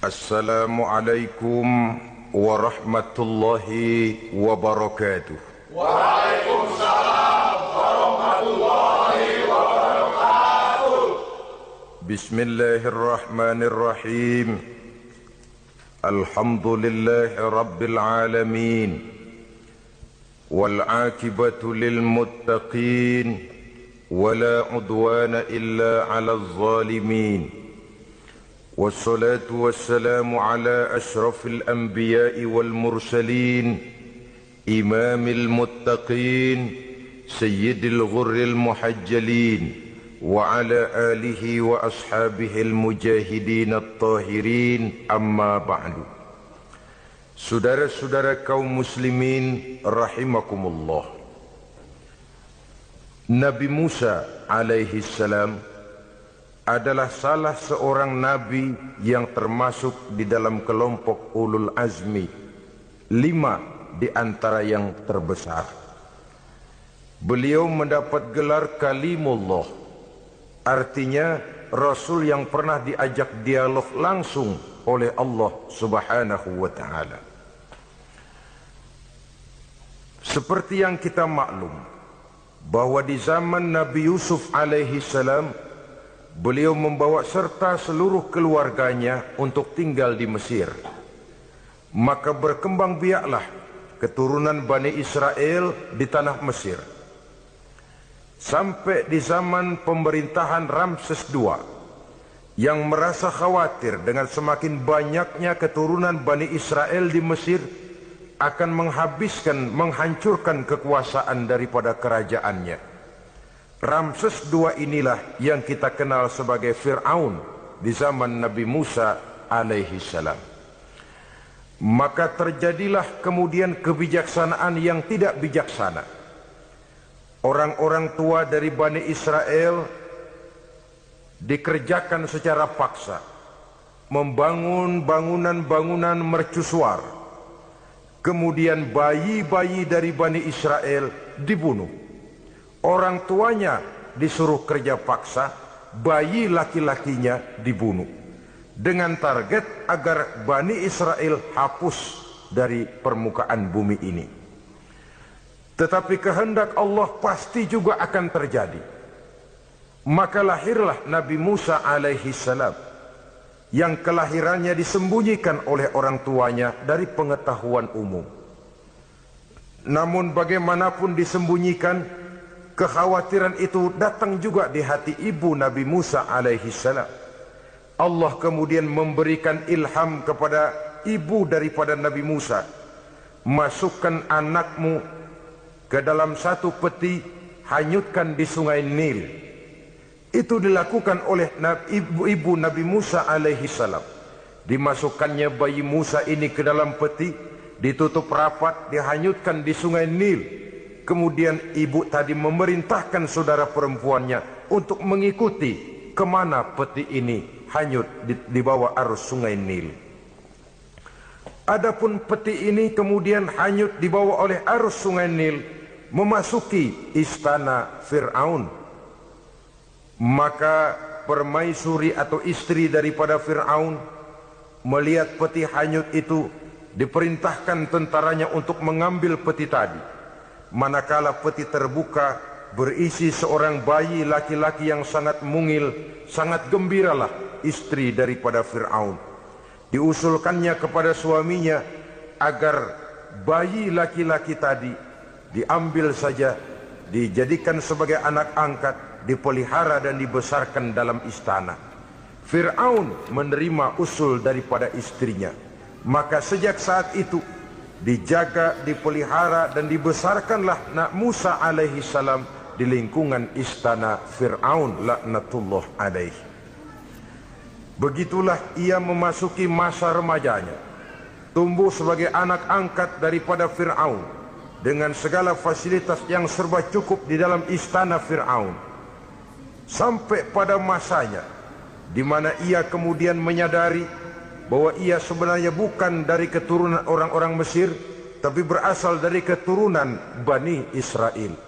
Assalamualaikum warahmatullahi wabarakatuh. Waalaikumsalam warahmatullahi wabarakatuh. Bismillahirrahmanirrahim. Alhamdulillahi rabbil alamin. Wal aqibatu lil muttaqin. Wala udwana illa 'alal zalimin. والصلاة والسلام على أشرف الأنبياء والمرسلين إمام المتقين سيد الغر المحجلين وعلى آله وأصحابه المجاهدين الطاهرين أما بعد. Saudara-saudara kaum muslimin rahimakumullah. Nabi Musa alaihi salam adalah salah seorang nabi yang termasuk di dalam kelompok ulul azmi, 5 di antara yang terbesar. Beliau mendapat gelar kalimullah, artinya rasul yang pernah diajak dialog langsung oleh Allah Subhanahu wa taala. Seperti yang kita maklum bahwa di zaman Nabi Yusuf alaihi salam, beliau membawa serta seluruh keluarganya untuk tinggal di Mesir. Maka berkembang biaklah keturunan Bani Israel di tanah Mesir. Sampai di zaman pemerintahan Ramses II yang merasa khawatir dengan semakin banyaknya keturunan Bani Israel di Mesir akan menghancurkan kekuasaan daripada kerajaannya. Ramses II inilah yang kita kenal sebagai Fir'aun di zaman Nabi Musa alaihi salam. Maka terjadilah kemudian kebijaksanaan yang tidak bijaksana. Orang-orang tua dari Bani Israel dikerjakan secara paksa, membangun bangunan-bangunan mercusuar. Kemudian bayi-bayi dari Bani Israel dibunuh. Orang tuanya disuruh kerja paksa, bayi laki-lakinya dibunuh, dengan target agar Bani Israel hapus dari permukaan bumi ini. Tetapi kehendak Allah pasti juga akan terjadi. Maka lahirlah Nabi Musa alaihi salam, yang kelahirannya disembunyikan oleh orang tuanya dari pengetahuan umum. Namun bagaimanapun disembunyikan, kekhawatiran itu datang juga di hati ibu Nabi Musa alaihi salam. Allah kemudian memberikan ilham kepada ibu daripada Nabi Musa, masukkan anakmu ke dalam satu peti, hanyutkan di sungai Nil. Itu dilakukan oleh ibu Nabi Musa alaihi salam. Dimasukkannya bayi Musa ini ke dalam peti, ditutup rapat, dihanyutkan di sungai Nil. Kemudian ibu tadi memerintahkan saudara perempuannya untuk mengikuti kemana peti ini hanyut di bawah arus sungai Nil. Adapun peti ini kemudian hanyut dibawa oleh arus sungai Nil, memasuki istana Fir'aun. Maka permaisuri atau istri daripada Fir'aun melihat peti hanyut itu, diperintahkan tentaranya untuk mengambil peti tadi. Manakala peti terbuka, berisi seorang bayi laki-laki yang sangat mungil, sangat gembiralah istri daripada Fir'aun. Diusulkannya kepada suaminya agar bayi laki-laki tadi diambil saja, dijadikan sebagai anak angkat, dipelihara dan dibesarkan dalam istana. Fir'aun menerima usul daripada istrinya. Maka sejak saat itu dijaga, dipelihara dan dibesarkanlah Nabi Musa alaihi salam di lingkungan istana Fir'aun laknatullah alaihi. Begitulah ia memasuki masa remajanya, tumbuh sebagai anak angkat daripada Fir'aun dengan segala fasilitas yang serba cukup di dalam istana Fir'aun, sampai pada masanya di mana ia kemudian menyadari bahwa ia sebenarnya bukan dari keturunan orang-orang Mesir, tapi berasal dari keturunan Bani Israel.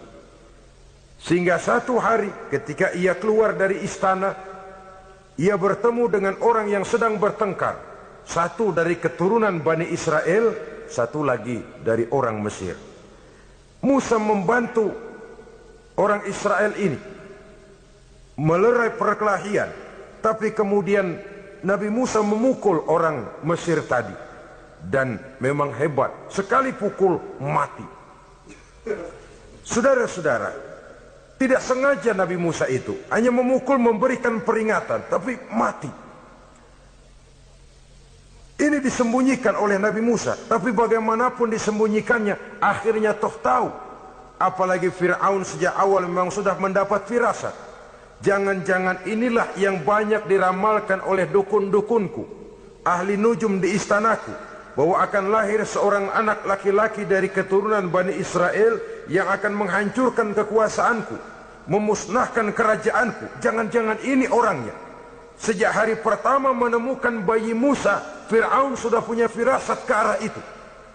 Sehingga satu hari ketika ia keluar dari istana, ia bertemu dengan orang yang sedang bertengkar Satu dari keturunan Bani Israel, satu lagi dari orang Mesir. Musa membantu orang Israel ini melerai perkelahian, tapi kemudian Nabi Musa memukul orang Mesir tadi, dan memang hebat, sekali pukul mati. Saudara-saudara, tidak sengaja Nabi Musa itu hanya memukul, memberikan peringatan, tapi mati. Ini disembunyikan oleh Nabi Musa, tapi bagaimanapun disembunyikannya, akhirnya toh tahu. Apalagi Fir'aun sejak awal memang sudah mendapat firasat. Jangan-jangan inilah yang banyak diramalkan oleh dukun-dukunku, ahli nujum di istanaku, bahwa akan lahir seorang anak laki-laki dari keturunan Bani Israel yang akan menghancurkan kekuasaanku, memusnahkan kerajaanku. Jangan-jangan ini orangnya. Sejak hari pertama menemukan bayi Musa, Fir'aun sudah punya firasat ke arah itu.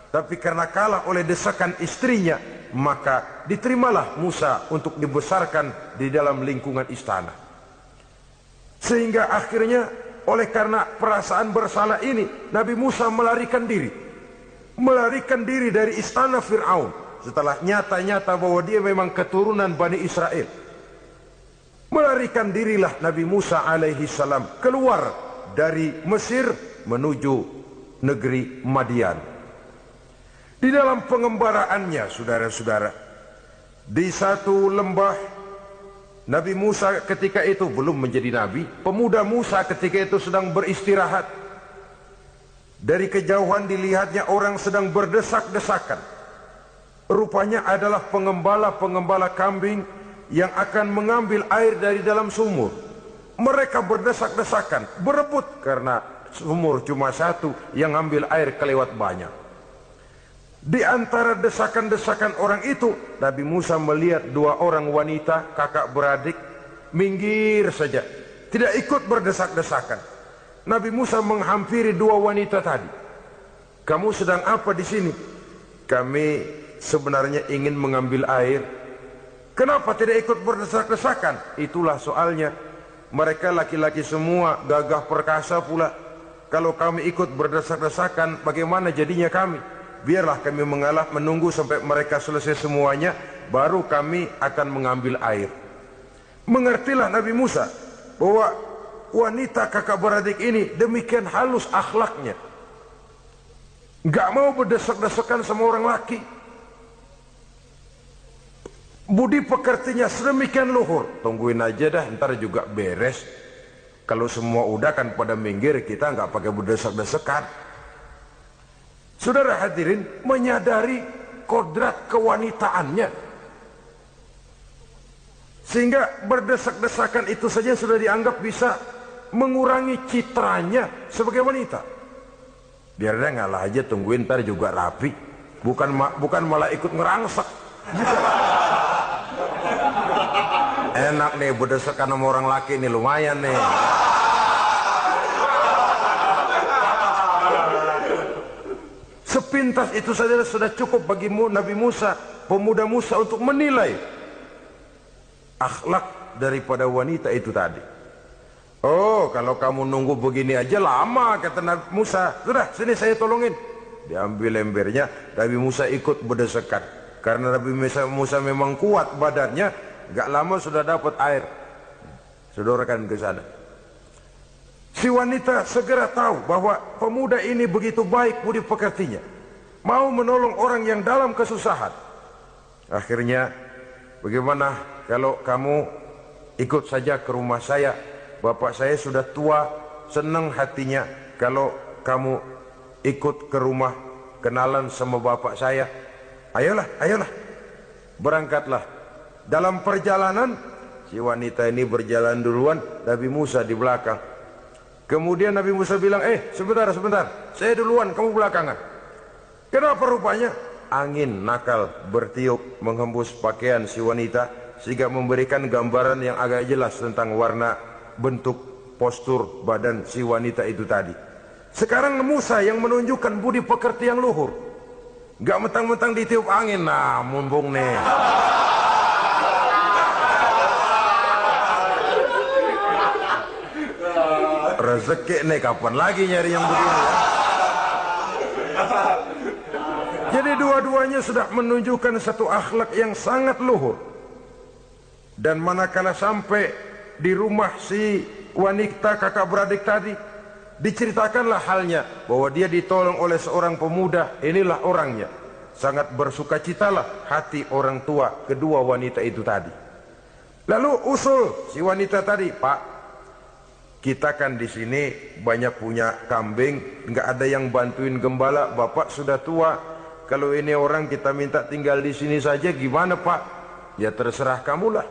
Tapi karena kalah oleh desakan istrinya, maka diterimalah Musa untuk dibesarkan di dalam lingkungan istana. Sehingga akhirnya oleh karena perasaan bersalah ini, Nabi Musa melarikan diri. Melarikan diri dari istana Fir'aun setelah nyata-nyata bahwa dia memang keturunan Bani Israel. Melarikan dirilah Nabi Musa alaihi salam keluar dari Mesir menuju negeri Madian. Di dalam pengembaraannya, saudara-saudara, di satu lembah, Nabi Musa ketika itu belum menjadi nabi. Pemuda Musa ketika itu sedang beristirahat. Dari kejauhan dilihatnya orang sedang berdesak-desakan. Rupanya adalah pengembala-pengembala kambing yang akan mengambil air dari dalam sumur. Mereka berdesak-desakan, berebut karena sumur cuma satu, yang ambil air kelewat banyak. Di antara desakan-desakan orang itu, Nabi Musa melihat dua orang wanita kakak beradik minggir saja, tidak ikut berdesak-desakan. Nabi Musa menghampiri dua wanita tadi. Kamu sedang apa di sini? Kami sebenarnya ingin mengambil air. Kenapa tidak ikut berdesak-desakan? Itulah soalnya. Mereka laki-laki semua, gagah perkasa pula. Kalau kami ikut berdesak-desakan, bagaimana jadinya kami? Biarlah kami mengalah menunggu sampai mereka selesai semuanya, baru kami akan mengambil air. Mengertilah Nabi Musa bahwa wanita kakak beradik ini demikian halus akhlaknya, gak mau berdesak-desakan sama orang laki. Budi pekertinya sedemikian luhur. Tungguin aja dah, ntar juga beres. Kalau semua udah kan pada minggir, kita nggak pakai berdesak-desakan. Saudara hadirin, menyadari kodrat kewanitaannya, sehingga berdesak-desakan itu saja sudah dianggap bisa mengurangi citranya sebagai wanita. Biar dia ngalah aja, tungguin ntar juga rapi. Bukan malah ikut ngerangsak. Enak nih berdesakan sama orang laki nih, lumayan nih. Sepintas itu saja sudah cukup bagi Nabi Musa, pemuda Musa, untuk menilai akhlak daripada wanita itu tadi. Oh, kalau kamu nunggu begini aja lama, kata Nabi Musa. Sudah, sini saya tolongin. Diambil embernya, Nabi Musa ikut berdesakan. Karena Nabi Musa memang kuat badannya, gak lama sudah dapat air. Sodorkan ke sana. Si wanita segera tahu bahwa pemuda ini begitu baik budi pekertinya, mau menolong orang yang dalam kesusahan. Akhirnya, bagaimana kalau kamu ikut saja ke rumah saya? Bapak saya sudah tua, senang hatinya kalau kamu ikut ke rumah, kenalan sama bapak saya. Ayolah, ayolah, berangkatlah. Dalam perjalanan, si wanita ini berjalan duluan, Nabi Musa di belakang. Kemudian Nabi Musa bilang, sebentar, saya duluan, kamu belakangan. Kenapa rupanya? Angin nakal bertiup menghembus pakaian si wanita, sehingga memberikan gambaran yang agak jelas tentang warna, bentuk, postur badan si wanita itu tadi. Sekarang Musa yang menunjukkan budi pekerti yang luhur. Gak mentang-mentang ditiup angin, nah mumpung nih. rezeki nih kapan lagi nyari yang begini ya? Jadi dua-duanya sudah menunjukkan satu akhlak yang sangat luhur. Dan manakala sampai di rumah si wanita kakak beradik tadi, diceritakanlah halnya bahwa dia ditolong oleh seorang pemuda. Inilah orangnya. Sangat bersukacitalah hati orang tua kedua wanita itu tadi. Lalu usul si wanita tadi, Pak, kita kan di sini banyak punya kambing, nggak ada yang bantuin gembala. Bapak sudah tua, kalau ini orang kita minta tinggal di sini saja, gimana Pak? Ya terserah kamulah.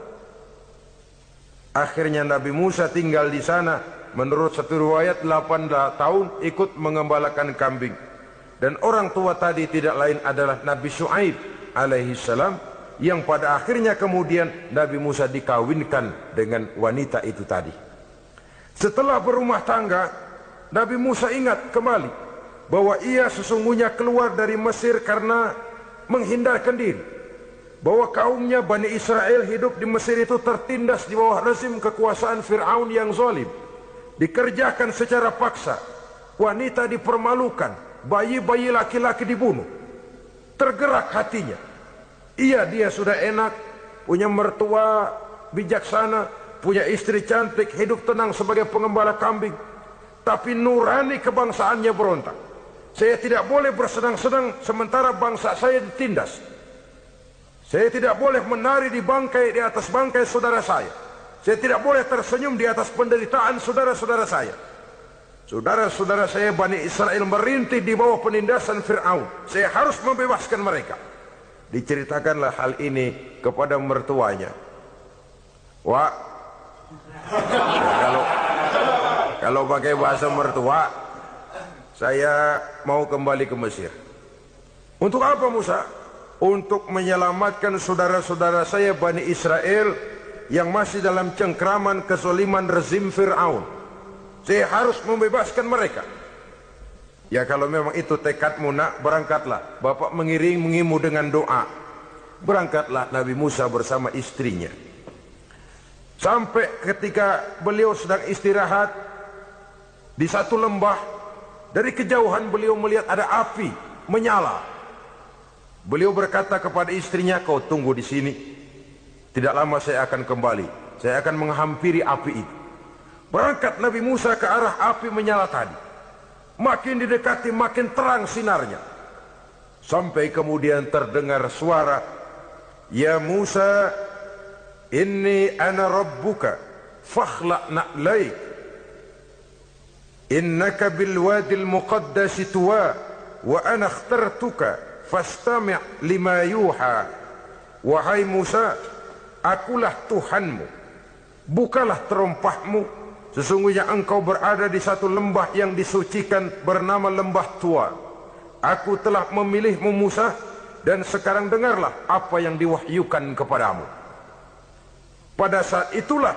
Akhirnya Nabi Musa tinggal di sana. Menurut satu riwayat 8 tahun ikut mengembalakan kambing. Dan orang tua tadi tidak lain adalah Nabi Syuaib alaihi salam, yang pada akhirnya kemudian Nabi Musa dikawinkan dengan wanita itu tadi. Setelah berumah tangga, Nabi Musa ingat kembali bahwa ia sesungguhnya keluar dari Mesir karena menghindarkan diri, bahwa kaumnya Bani Israel hidup di Mesir itu tertindas di bawah rezim kekuasaan Fir'aun yang zalim, dikerjakan secara paksa, wanita dipermalukan, bayi-bayi laki-laki dibunuh. Tergerak hatinya. Dia sudah enak, punya mertua bijaksana, punya istri cantik, hidup tenang sebagai pengembala kambing. Tapi nurani kebangsaannya berontak. Saya tidak boleh bersenang-senang sementara bangsa saya ditindas. Saya tidak boleh menari di atas bangkai saudara saya. Saya tidak boleh tersenyum di atas penderitaan saudara-saudara saya. Saudara-saudara saya Bani Israel merintih di bawah penindasan Fir'aun. Saya harus membebaskan mereka. Diceritakanlah hal ini kepada mertuanya. Wah, kalau pakai bahasa mertua, saya mau kembali ke Mesir. Untuk apa Musa? Untuk menyelamatkan saudara-saudara saya Bani Israel yang masih dalam cengkraman kezaliman rezim Fir'aun. Saya harus membebaskan mereka. Ya kalau memang itu tekadmu nak, berangkatlah. Bapak mengiringimu dengan doa. Berangkatlah Nabi Musa bersama istrinya. Sampai ketika beliau sedang istirahat di satu lembah, dari kejauhan beliau melihat ada api menyala. Beliau berkata kepada istrinya, kau tunggu di sini. Tidak lama saya akan kembali. Saya akan menghampiri api itu. Berangkat Nabi Musa ke arah api menyala tadi. Makin didekati makin terang sinarnya. Sampai kemudian terdengar suara, ya Musa, inni ana rabbuka fakhla' na'laik. Innaka bilwadil muqaddasi tuwa wa ana akhtartuka fastami' lima yuha. Wahai Musa, akulah Tuhanmu, bukalah terompahmu. Sesungguhnya engkau berada di satu lembah yang disucikan bernama lembah tua. Aku telah memilihmu Musa, dan sekarang dengarlah apa yang diwahyukan kepadamu. Pada saat itulah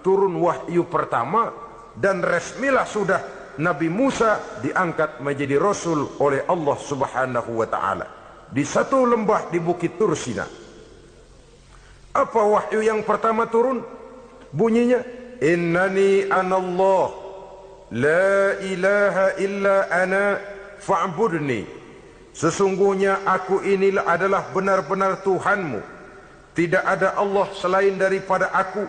turun wahyu pertama, dan resmilah sudah Nabi Musa diangkat menjadi Rasul oleh Allah Subhanahu wa ta'ala di satu lembah di Bukit Tursina. Apa wahyu yang pertama turun? Bunyinya, innani anallah la ilaha illa ana fa'budni. Sesungguhnya aku inilah adalah benar-benar Tuhanmu, tidak ada Allah selain daripada aku,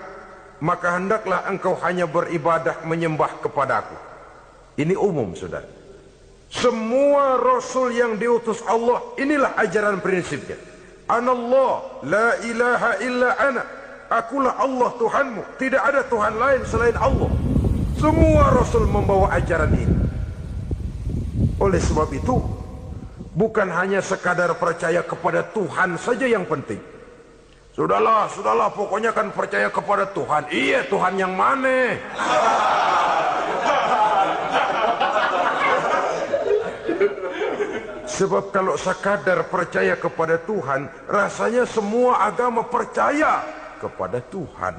maka hendaklah engkau hanya beribadah menyembah kepadaku. Ini umum saudara. Semua Rasul yang diutus Allah, inilah ajaran prinsipnya. Anallah la ilaha illa ana, akulah Allah Tuhanmu, tidak ada Tuhan lain selain Allah. Semua Rasul membawa ajaran ini. Oleh sebab itu, bukan hanya sekadar percaya kepada Tuhan saja yang penting. Sudahlah, pokoknya kan percaya kepada Tuhan. Iya, Tuhan yang mana? Sebab kalau sekadar percaya kepada Tuhan, rasanya semua agama percaya kepada Tuhan.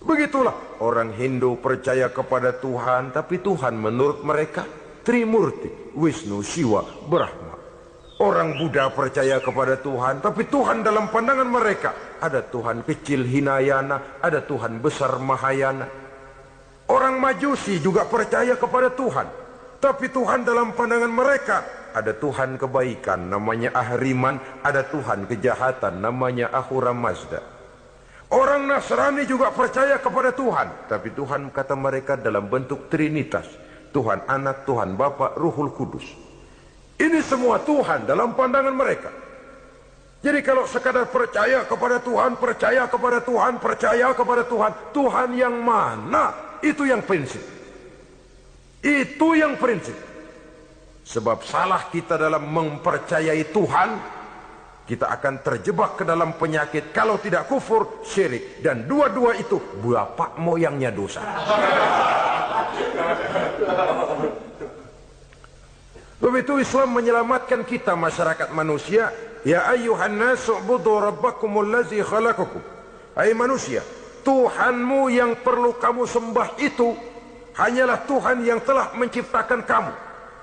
Begitulah orang Hindu percaya kepada Tuhan, tapi Tuhan menurut mereka Trimurti, Wisnu, Siwa, Brahma. Orang Buddha percaya kepada Tuhan, tapi Tuhan dalam pandangan mereka ada Tuhan kecil Hinayana, ada Tuhan besar Mahayana. Orang Orang Majusi juga percaya kepada Tuhan. Tapi Tuhan dalam pandangan mereka, ada Tuhan kebaikan namanya Ahriman, ada Tuhan kejahatan namanya Ahura Mazda. Orang Nasrani juga percaya kepada Tuhan, tapi Tuhan kata mereka dalam bentuk Trinitas. Tuhan Anak, Tuhan Bapa, Ruhul Kudus. Ini semua Tuhan dalam pandangan mereka. Jadi kalau sekadar percaya kepada Tuhan, percaya kepada Tuhan, percaya kepada Tuhan, Tuhan yang mana? Itu yang prinsip. Itu yang prinsip. Sebab salah kita dalam mempercayai Tuhan, kita akan terjebak ke dalam penyakit kalau tidak kufur, syirik. Dan dua-dua itu bapak moyangnya dosa. Begitu Islam menyelamatkan kita masyarakat manusia. Ya ayyuhan nasu ubudu rabbakumul ladzi khalaqakum. Hai manusia, Tuhanmu yang perlu kamu sembah itu hanyalah Tuhan yang telah menciptakan kamu.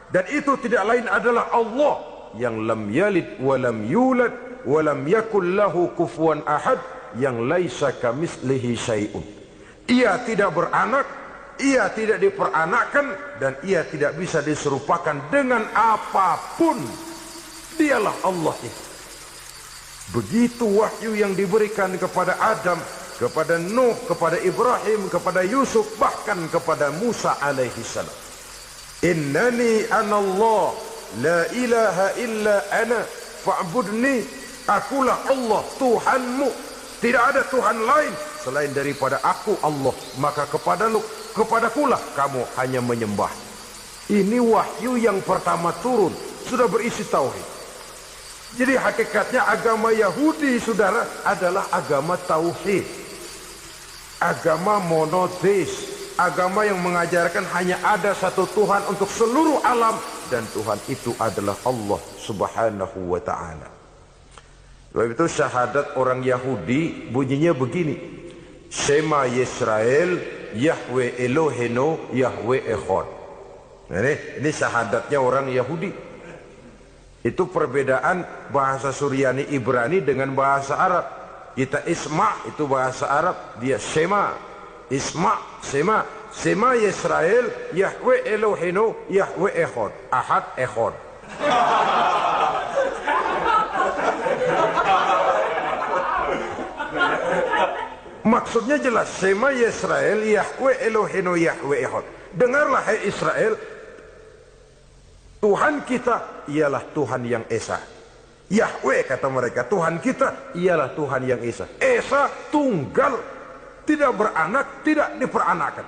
Dan itu tidak lain adalah Allah yang lam yalid wa lam yulad wa lam yakul lahu kufuwan ahad, yang laisa kamislihi syai'un. Ia tidak beranak, ia tidak diperanakkan, dan ia tidak bisa diserupakan dengan apapun. Dialah Allah itu. Begitu wahyu yang diberikan kepada Adam, kepada Nuh, kepada Ibrahim, kepada Yusuf, bahkan kepada Musa alaihi salam. Innani anallah la ilaha illa ana fa'budni. Akulah Allah Tuhanmu, tidak ada Tuhan lain selain daripada aku Allah, maka kepadakulah kamu hanya menyembah. Ini wahyu yang pertama turun, sudah berisi tauhid. Jadi hakikatnya agama Yahudi, saudara, adalah agama tauhid, agama monoteis, agama yang mengajarkan hanya ada satu Tuhan untuk seluruh alam, dan Tuhan itu adalah Allah subhanahu wa ta'ala. Sebab itu syahadat orang Yahudi bunyinya begini: Shema Yisrael Yahweh Elohenu Yahweh Echad. Ini syahadatnya orang Yahudi. Itu perbedaan bahasa Suryani Ibrani dengan bahasa Arab. Kita Isma itu bahasa Arab, dia Shema. Isma, Shema. Shema Yisrael Yahweh Elohenu Yahweh Echad. Ahad Echad. Maksudnya jelas, Shema Yisrael Yahweh Elohenu Yahweh Echad. Dengarlah hai Israel, Tuhan kita ialah Tuhan yang Esa. Yahweh kata mereka, Tuhan kita ialah Tuhan yang Esa. Esa tunggal, tidak beranak, tidak diperanakan.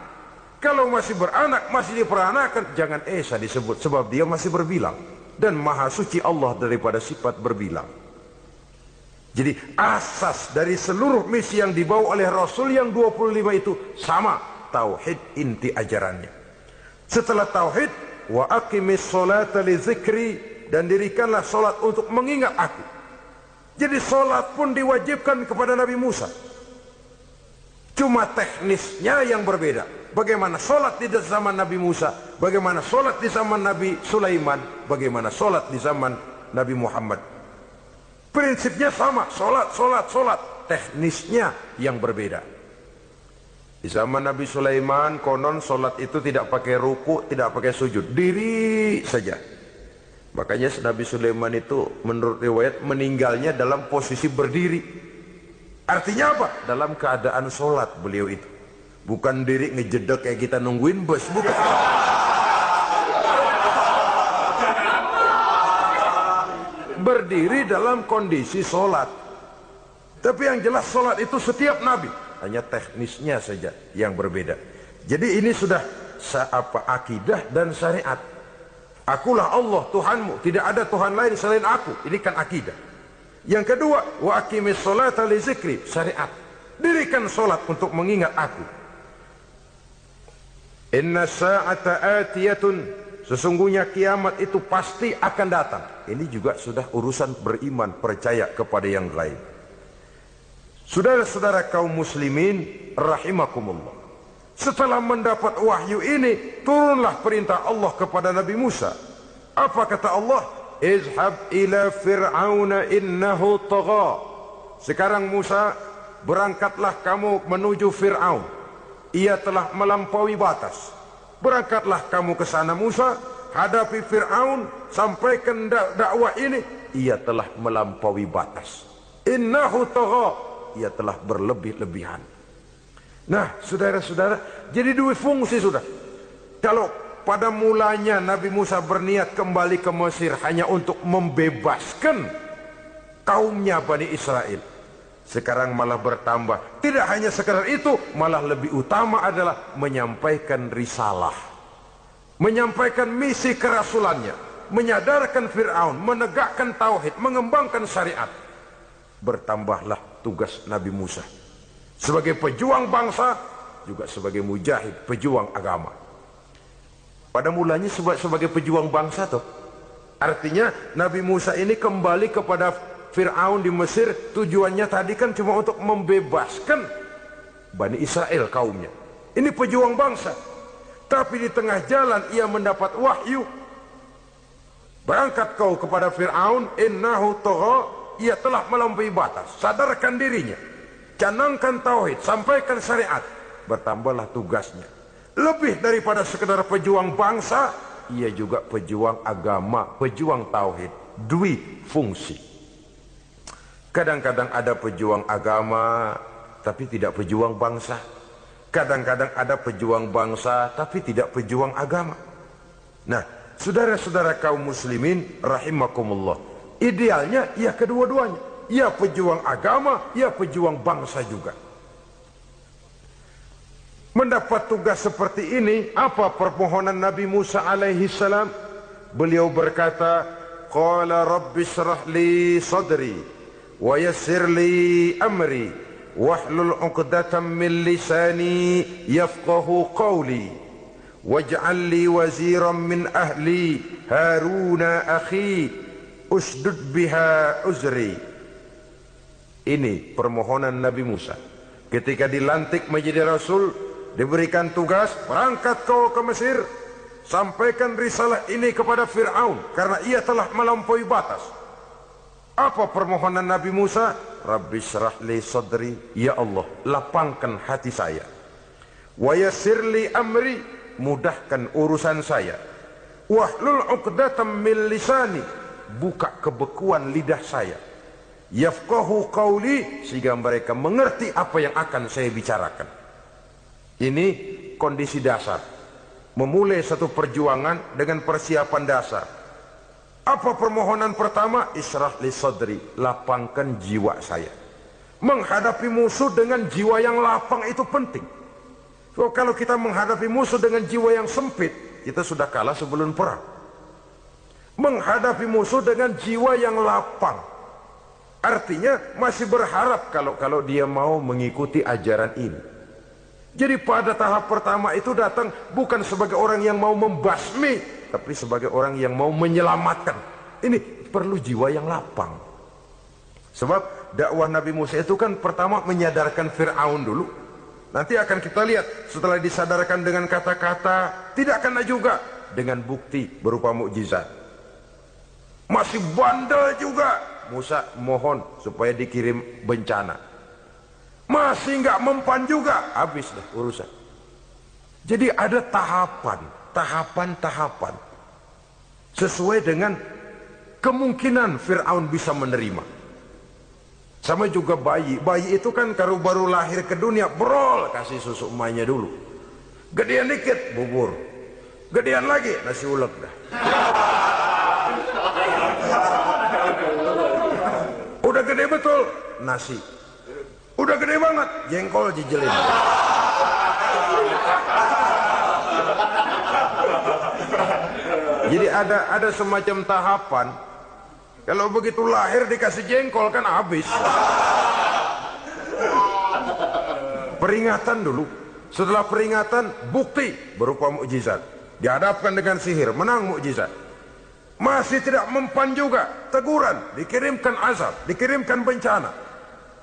Kalau masih beranak, masih diperanakan, jangan Esa disebut, sebab dia masih berbilang. Dan maha suci Allah daripada sifat berbilang. Jadi asas dari seluruh misi yang dibawa oleh Rasul yang 25 itu sama, tauhid inti ajarannya. Setelah tauhid, wa aqimis sholata li zikri, dan dirikanlah solat untuk mengingat aku. Jadi solat pun diwajibkan kepada Nabi Musa. Cuma teknisnya yang berbeda. Bagaimana solat di zaman Nabi Musa, bagaimana solat di zaman Nabi Sulaiman, bagaimana solat di zaman Nabi Muhammad. Prinsipnya sama, solat. Teknisnya yang berbeda. Di zaman Nabi Sulaiman konon solat itu tidak pakai ruku, tidak pakai sujud, diri saja. Makanya Nabi Sulaiman itu menurut riwayat meninggalnya dalam posisi berdiri. Artinya apa? Dalam keadaan solat beliau itu. Bukan diri ngejedek kayak kita nungguin bus, bukan. Berdiri dalam kondisi solat. Tapi yang jelas solat itu setiap Nabi, hanya teknisnya saja yang berbeda. Jadi ini sudah akidah dan syariat. Akulah Allah Tuhanmu, tidak ada Tuhan lain selain aku. Ini kan akidah. Yang kedua, wa aqimis sholata li zikri, syariat. Dirikan solat untuk mengingat aku. Inna sa'ata atiyatun, sesungguhnya kiamat itu pasti akan datang. Ini juga sudah urusan beriman, percaya kepada yang gaib. Saudara-saudara kaum muslimin rahimakumullah, setelah mendapat wahyu ini, turunlah perintah Allah kepada Nabi Musa. Apa kata Allah? Izhab ila fir'auna innahu tagha. Sekarang Musa, berangkatlah kamu menuju Fir'aun. ia telah melampaui batas. Berangkatlah kamu ke sana Musa, hadapi Fir'aun, sampaikan dakwah ini. Ia telah melampaui batas. Innahu tagha, ia telah berlebih-lebihan. Nah, saudara-saudara, jadi dua fungsi sudah. Kalau pada mulanya Nabi Musa berniat kembali ke Mesir hanya untuk membebaskan kaumnya Bani Israel, sekarang malah bertambah. Tidak hanya sekedar itu, malah lebih utama adalah menyampaikan risalah, menyampaikan misi kerasulannya, menyadarkan Fir'aun, menegakkan tauhid, mengembangkan syariat. Bertambahlah tugas Nabi Musa sebagai pejuang bangsa, juga sebagai mujahid, pejuang agama. Pada mulanya sebagai pejuang bangsa tuh. Artinya Nabi Musa ini kembali kepada Fir'aun di Mesir, tujuannya tadi kan cuma untuk membebaskan Bani Israel kaumnya. Ini pejuang bangsa. Tapi di tengah jalan ia mendapat wahyu. Berangkat kau kepada Fir'aun, innahu tagha, ia telah melampaui batas. Sadarkan dirinya, canangkan tauhid, sampaikan syariat. Bertambahlah tugasnya. Lebih daripada sekedar pejuang bangsa, ia juga pejuang agama, pejuang tauhid. Dwi fungsi. Kadang-kadang ada pejuang agama tapi tidak pejuang bangsa. Kadang-kadang ada pejuang bangsa tapi tidak pejuang agama. Nah, saudara-saudara kaum muslimin rahimakumullah, idealnya ya kedua-duanya. Ya pejuang agama, ya pejuang bangsa juga. Mendapat tugas seperti ini, apa permohonan Nabi Musa alaihi salam? Beliau berkata, qala rabbi shrah li sadri wa yassir li amri wahlul 'uqdatam min lisani yafqahu qawli waj'al li waziran min ahli Haruna akhi usdud biha uzri. Ini permohonan Nabi Musa ketika dilantik menjadi rasul. Diberikan tugas, berangkat kau ke Mesir, sampaikan risalah ini kepada Fir'aun, karena ia telah melampaui batas. Apa permohonan Nabi Musa? Rabbi syrah li sadri, ya Allah, lapangkan hati saya. Wa yassir li amri, mudahkan urusan saya. Wahlul 'uqdatam min lisani, buka kebekuan lidah saya. Yafqahu qawli, sehingga mereka mengerti apa yang akan saya bicarakan. Ini kondisi dasar. Memulai satu perjuangan dengan persiapan dasar. Apa permohonan pertama? Isyrah li sadri, lapangkan jiwa saya. Menghadapi musuh dengan jiwa yang lapang itu penting. So, kalau kita menghadapi musuh dengan jiwa yang sempit, kita sudah kalah sebelum perang. Menghadapi musuh dengan jiwa yang lapang, artinya masih berharap kalau dia mau mengikuti ajaran ini. Jadi pada tahap pertama itu datang bukan sebagai orang yang mau membasmi, tapi sebagai orang yang mau menyelamatkan. Ini perlu jiwa yang lapang. Sebab dakwah Nabi Musa itu kan pertama menyadarkan Fir'aun dulu. Nanti akan kita lihat setelah disadarkan dengan kata-kata, tidak kena juga dengan bukti berupa mukjizat. Masih bandel juga, Musa mohon supaya dikirim bencana. Masih nggak mempan juga, habis dah urusan. Jadi ada tahapan sesuai dengan kemungkinan Fir'aun bisa menerima. Sama juga bayi itu kan kalau baru lahir ke dunia, brol, kasih susu emaknya dulu. Gedean dikit, bubur. Gedean lagi, nasi ulek dah. Udah gede betul, nasi. Udah gede banget, jengkol jijelin. Jadi ada semacam tahapan. Kalau begitu lahir dikasih jengkol kan habis. Peringatan dulu. Setelah peringatan, bukti berupa mukjizat. Dihadapkan dengan sihir, menang mukjizat. Masih tidak mempan juga, teguran, dikirimkan azab, dikirimkan bencana.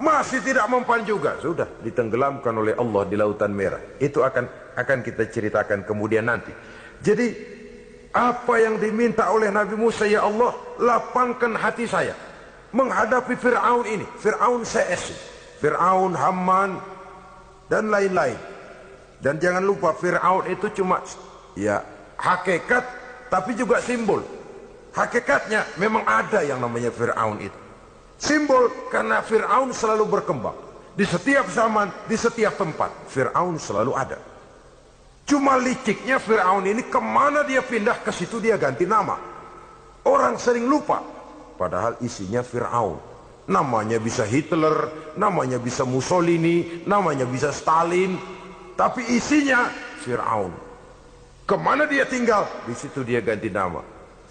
Masih tidak mempan juga, sudah ditenggelamkan oleh Allah di Lautan Merah. Itu akan kita ceritakan kemudian nanti. Jadi apa yang diminta oleh Nabi Musa, ya Allah, lapangkan hati saya menghadapi Fir'aun ini. Fir'aun CS, Fir'aun, Haman dan lain-lain. Dan jangan lupa Fir'aun itu cuma ya hakikat tapi juga simbol. Hakikatnya memang ada yang namanya Fir'aun itu. Simbol karena Fir'aun selalu berkembang. Di setiap zaman, di setiap tempat Fir'aun selalu ada. Cuma liciknya Fir'aun ini kemana dia pindah, ke situ dia ganti nama. Orang sering lupa, padahal isinya Fir'aun. Namanya bisa Hitler, namanya bisa Mussolini, namanya bisa Stalin, tapi isinya Fir'aun. Kemana dia tinggal, di situ dia ganti nama.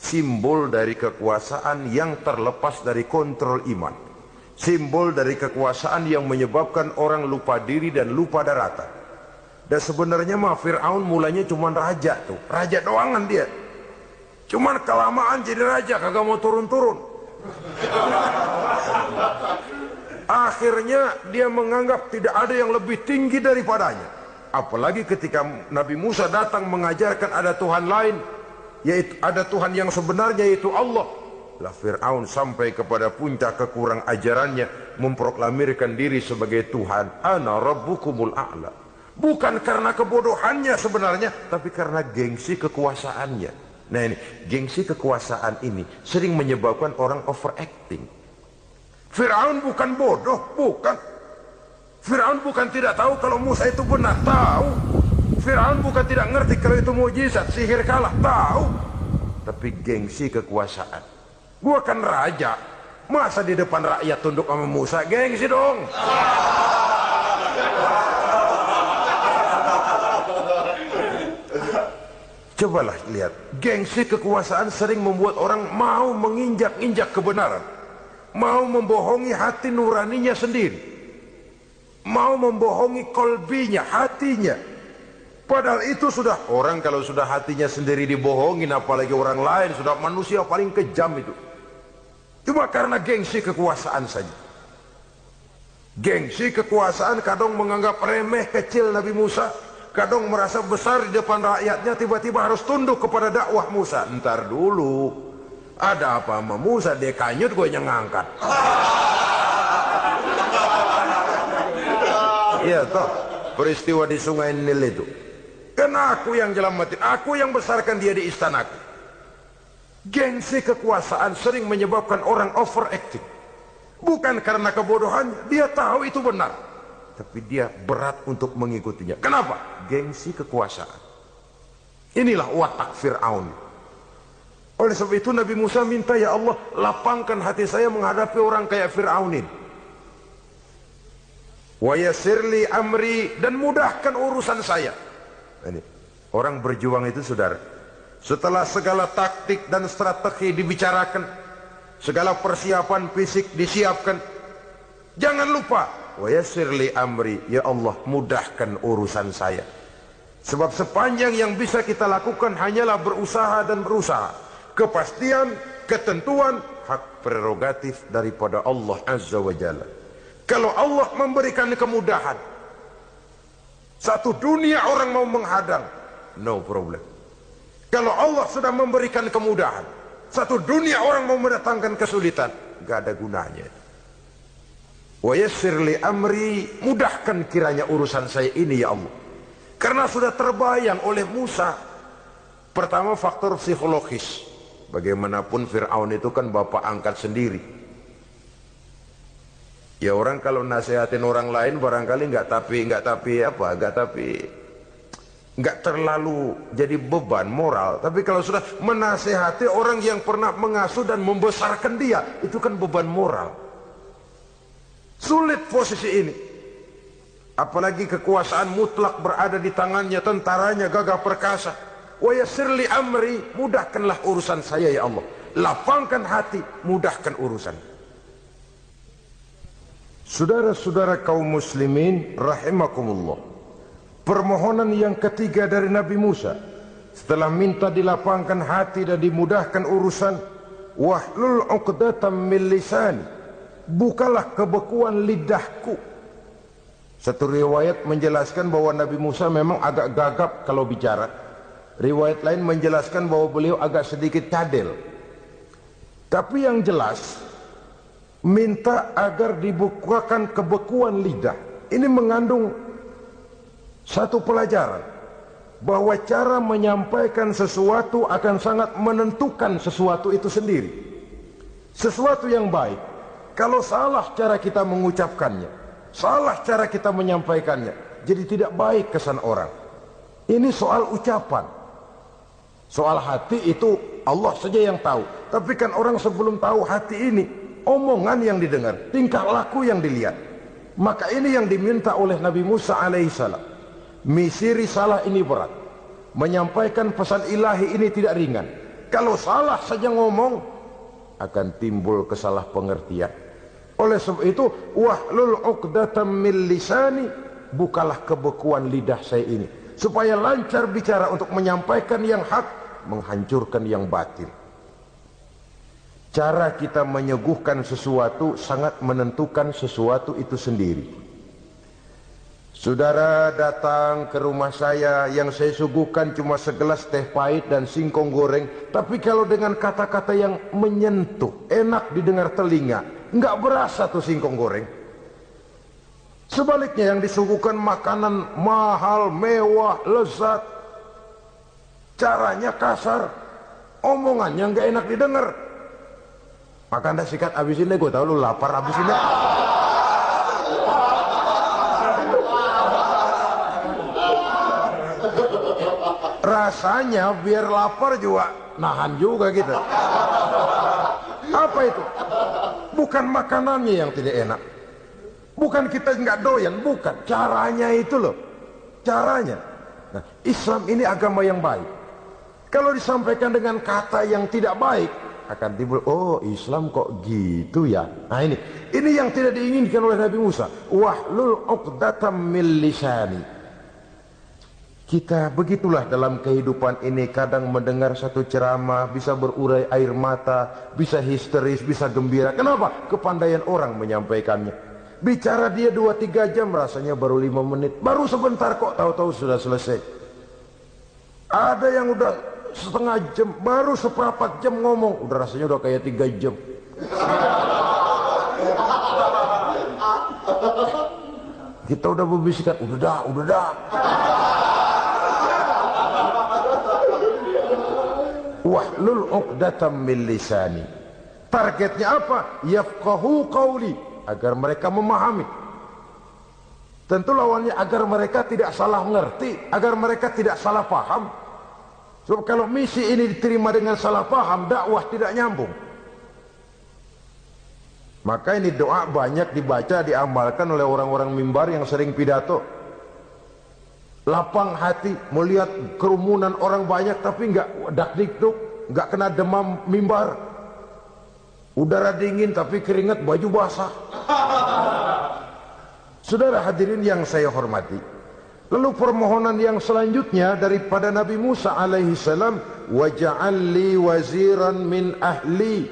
Simbol dari kekuasaan yang terlepas dari kontrol iman. Simbol dari kekuasaan yang menyebabkan orang lupa diri dan lupa daratan. Dan sebenarnya mah Fir'aun mulanya cuma raja tuh, raja doangan dia. Cuman kelamaan jadi raja kagak mau turun-turun. Akhirnya dia menganggap tidak ada yang lebih tinggi daripadanya. Apalagi ketika Nabi Musa datang mengajarkan ada Tuhan lain, yaitu ada Tuhan yang sebenarnya yaitu Allah. Lah Fir'aun sampai kepada puncak kekurang ajarannya memproklamirkan diri sebagai Tuhan. Ana rabbukumul a'la. Bukan karena kebodohannya sebenarnya, tapi karena gengsi kekuasaannya. Nah ini, gengsi kekuasaan ini sering menyebabkan orang overacting. Fir'aun bukan bodoh, bukan. Fir'aun bukan tidak tahu kalau Musa itu benar, tahu. Fir'aun bukan tidak ngerti kalau itu mukjizat, sihir kalah, tahu. Tapi gengsi kekuasaan. Gua kan raja, masa di depan rakyat tunduk sama Musa, gengsi dong. Cobalah lihat, gengsi kekuasaan sering membuat orang mau menginjak-injak kebenaran, mau membohongi hati nuraninya sendiri, mau membohongi kolbinya, hatinya. Padahal itu sudah, orang kalau sudah hatinya sendiri dibohongin, apalagi orang lain, sudah manusia paling kejam itu. Cuma karena gengsi kekuasaan saja. Gengsi kekuasaan kadang menganggap remeh kecil Nabi Musa, kadang merasa besar di depan rakyatnya, tiba-tiba harus tunduk kepada dakwah Musa. Ntar dulu, ada apa sama Musa, dia kanyut gue yang ngangkat. Iya toh, peristiwa di sungai Nil itu, kan aku yang nyelamatin, aku yang besarkan dia di istanaku. Gengsi kekuasaan sering menyebabkan orang overacting. Bukan karena kebodohannya, dia tahu itu benar, tapi dia berat untuk mengikutinya. Kenapa? Gengsi kekuasaan. Inilah watak Fir'aun. Oleh sebab itu Nabi Musa minta, ya Allah, lapangkan hati saya menghadapi orang kayak Fir'aun ini. Wa yassirli amri, dan mudahkan urusan saya. Ini, orang berjuang itu saudara, setelah segala taktik dan strategi dibicarakan, segala persiapan fisik disiapkan, jangan lupa wa yassirli amri, ya Allah mudahkan urusan saya. Sebab sepanjang yang bisa kita lakukan hanyalah berusaha dan berusaha. Kepastian, ketentuan, hak prerogatif daripada Allah Azza wa Jalla. Kalau Allah memberikan kemudahan, satu dunia orang mau menghadang, no problem. Kalau Allah sudah memberikan kemudahan, satu dunia orang mau mendatangkan kesulitan, gak ada gunanya. Wa yassir li amri, mudahkan kiranya urusan saya ini ya Allah. Karena sudah terbayang oleh Musa. Pertama faktor psikologis. Bagaimanapun Fir'aun itu kan bapak angkat sendiri. Ya orang kalau nasihatin orang lain barangkali nggak terlalu jadi beban moral. Tapi kalau sudah menasihati orang yang pernah mengasuh dan membesarkan dia, itu kan beban moral. Sulit posisi ini. Apalagi kekuasaan mutlak berada di tangannya, tentaranya gagah perkasa. Wa yassir li amri, mudahkanlah urusan saya ya Allah. Lapangkan hati, mudahkan urusan. Saudara-saudara kaum muslimin rahimakumullah. Permohonan yang ketiga dari Nabi Musa setelah minta dilapangkan hati dan dimudahkan urusan, wahlul 'uqdatam min lisani, bukalah kebekuan lidahku. Satu riwayat menjelaskan bahwa Nabi Musa memang agak gagap kalau bicara. Riwayat lain menjelaskan bahwa beliau agak sedikit cadel. Tapi yang jelas, minta agar dibukakan kebekuan lidah. Ini mengandung Satu pelajaran bahwa cara menyampaikan sesuatu akan sangat menentukan sesuatu itu sendiri. Sesuatu yang baik, kalau salah cara kita mengucapkannya, salah cara kita menyampaikannya, jadi tidak baik kesan orang. Ini soal ucapan. Soal hati itu Allah saja yang tahu. Tapi kan orang sebelum tahu hati ini, omongan yang didengar, tingkah laku yang dilihat. Maka ini yang diminta oleh Nabi Musa alaihissalam. Misi risalah ini berat. Menyampaikan pesan ilahi ini tidak ringan. Kalau salah saja ngomong, akan timbul kesalah pengertian. Oleh sebab itu, wahlul 'uqdatam min lisani, bukalah kebekuan lidah saya ini, supaya lancar bicara untuk menyampaikan yang hak, menghancurkan yang batil. Cara kita menyuguhkan sesuatu sangat menentukan sesuatu itu sendiri. Saudara datang ke rumah saya, yang saya suguhkan cuma segelas teh pahit dan singkong goreng, tapi kalau dengan kata-kata yang menyentuh, enak didengar telinga, nggak berasa tuh singkong goreng. Sebaliknya yang disuguhkan makanan mahal, mewah, lezat, caranya kasar, omongannya nggak enak didengar. Maka anda sikat abis ini, gue tahu lu lapar abis ini. Rasanya biar lapar juga nahan juga gitu. Apa itu? Bukan makanannya yang tidak enak, bukan kita nggak doyan, bukan, caranya itu loh, caranya. Nah, Islam ini agama yang baik. Kalau disampaikan dengan kata yang tidak baik, akan timbul, oh Islam kok gitu ya. Nah ini yang tidak diinginkan oleh Nabi Musa. Wahlul 'uqdatam min lisani. Kita begitulah dalam kehidupan ini, kadang mendengar satu ceramah bisa berurai air mata, bisa histeris, bisa gembira. Kenapa? Kepandaian orang menyampaikannya. Bicara dia 2-3 jam, rasanya baru 5 menit, baru sebentar kok tahu-tahu sudah selesai. Ada yang udah setengah jam, baru seperempat jam ngomong, udah rasanya udah kayak 3 jam. Kita udah berbisikkan, udah dah. Wahlul 'uqdatam min lisani. Targetnya apa? Yafqahu qawli, agar mereka memahami. Tentu lawannya agar mereka tidak salah mengerti, agar mereka tidak salah paham. Sebab kalau misi ini diterima dengan salah paham, dakwah tidak nyambung. Maka ini doa banyak dibaca, diamalkan oleh orang-orang mimbar yang sering pidato. Lapang hati melihat kerumunan orang banyak, tapi nggak dak-dikduk, nggak kena demam mimbar. Udara dingin tapi keringat, baju basah. Saudara hadirin yang saya hormati, lalu permohonan yang selanjutnya daripada Nabi Musa alaihi salam, waj'al li waziran min ahli,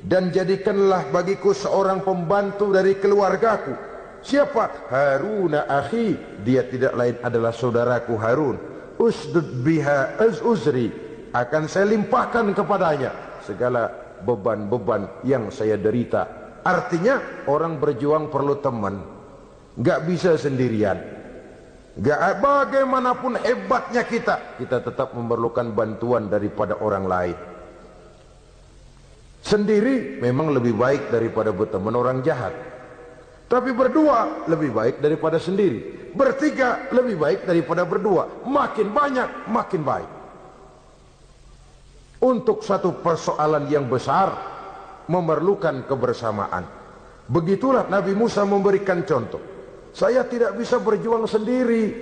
dan jadikanlah bagiku seorang pembantu dari keluargaku. Siapa? Harun akhi, dia tidak lain adalah saudaraku Harun. Usdud biha uzri, akan saya limpahkan kepadanya segala beban-beban yang saya derita. Artinya orang berjuang perlu teman, nggak bisa sendirian. Nggak, bagaimanapun hebatnya kita tetap memerlukan bantuan daripada orang lain. Sendiri memang lebih baik daripada berteman orang jahat. Tapi berdua lebih baik daripada sendiri. Bertiga lebih baik daripada berdua. Makin banyak, makin baik. Untuk satu persoalan yang besar, memerlukan kebersamaan. Begitulah Nabi Musa memberikan contoh. Saya tidak bisa berjuang sendiri.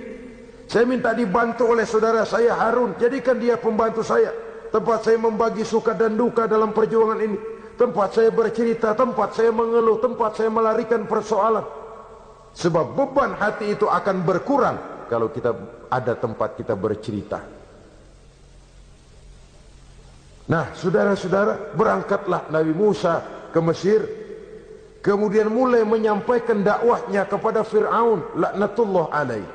Saya minta dibantu oleh saudara saya Harun. Jadikan dia pembantu saya. Tempat saya membagi suka dan duka dalam perjuangan ini. Tempat saya bercerita, tempat saya mengeluh, tempat saya melarikan persoalan. Sebab beban hati itu akan berkurang kalau kita ada tempat kita bercerita. Nah, saudara-saudara, berangkatlah Nabi Musa ke Mesir. Kemudian mulai menyampaikan dakwahnya kepada Fir'aun, laknatullah alaih.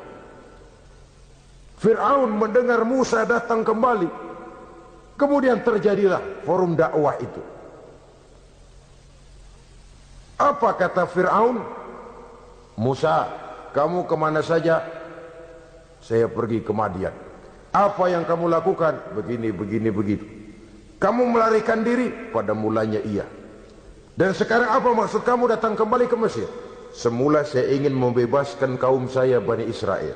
Fir'aun mendengar Musa datang kembali. Kemudian terjadilah forum dakwah itu. Apa kata Fir'aun? Musa, kamu kemana saja? saya pergi ke Madian. Apa yang kamu lakukan? Begini, begini, begitu. Kamu melarikan diri? Pada mulanya iya. Dan sekarang apa maksud kamu datang kembali ke Mesir? Semula saya ingin membebaskan kaum saya Bani Israel.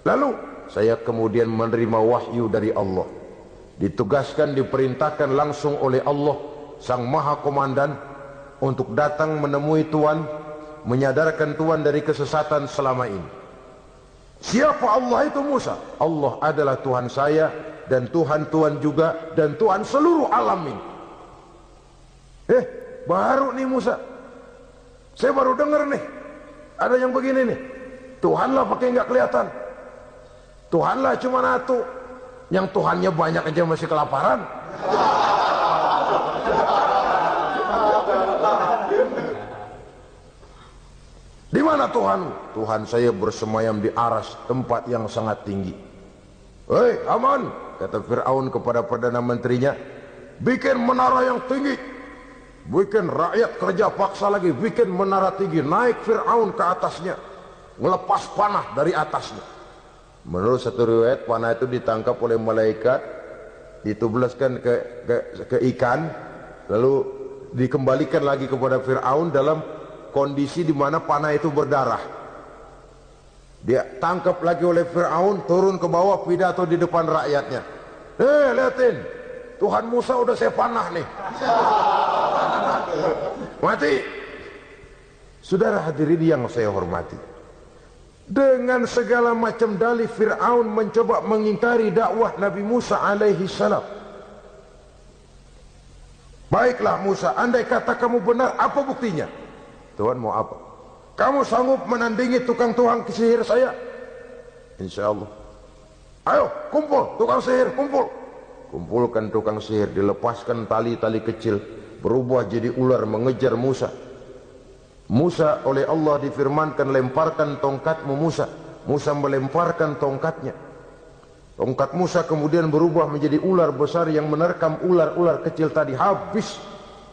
Lalu saya kemudian menerima wahyu dari Allah. Ditugaskan, diperintahkan langsung oleh Allah Sang Maha Komandan untuk datang menemui Tuhan, menyadarkan Tuhan dari kesesatan selama ini. Siapa Allah itu Musa? Allah adalah Tuhan saya dan Tuhan juga dan Tuhan seluruh alam ini. Baru nih Musa, saya baru dengar nih ada yang begini nih. Tuhanlah pakai nggak kelihatan. Tuhanlah cuma satu, yang Tuhannya banyak aja masih kelaparan. Di mana Tuhan? Tuhan saya bersemayam di aras, tempat yang sangat tinggi. Hei Haman, kata Fir'aun kepada Perdana Menterinya, bikin menara yang tinggi. Bikin rakyat kerja paksa lagi, bikin menara tinggi. Naik Fir'aun ke atasnya, ngelepas panah dari atasnya. Menurut satu riwayat, panah itu ditangkap oleh malaikat, ditublaskan ke ikan, lalu dikembalikan lagi kepada Fir'aun dalam kondisi di mana panah itu berdarah. Dia tangkap lagi oleh Fir'aun, turun ke bawah, pidato di depan rakyatnya. Lihatin, Tuhan Musa udah saya panah nih. Mati. Saudara hadirin yang saya hormati, dengan segala macam dalih Fir'aun mencoba mengingkari dakwah Nabi Musa alaihi salam. Baiklah Musa, andai kata kamu benar, apa buktinya? Tuhan mau apa? Kamu sanggup menandingi tukang sihir saya? Insya Allah. Ayo kumpul tukang sihir, kumpul. Kumpulkan tukang sihir, dilepaskan tali-tali kecil, berubah jadi ular mengejar Musa. Musa oleh Allah difirmankan, lemparkan tongkatmu Musa. Musa melemparkan tongkatnya. Tongkat Musa kemudian berubah menjadi ular besar yang menerkam ular-ular kecil tadi. Habis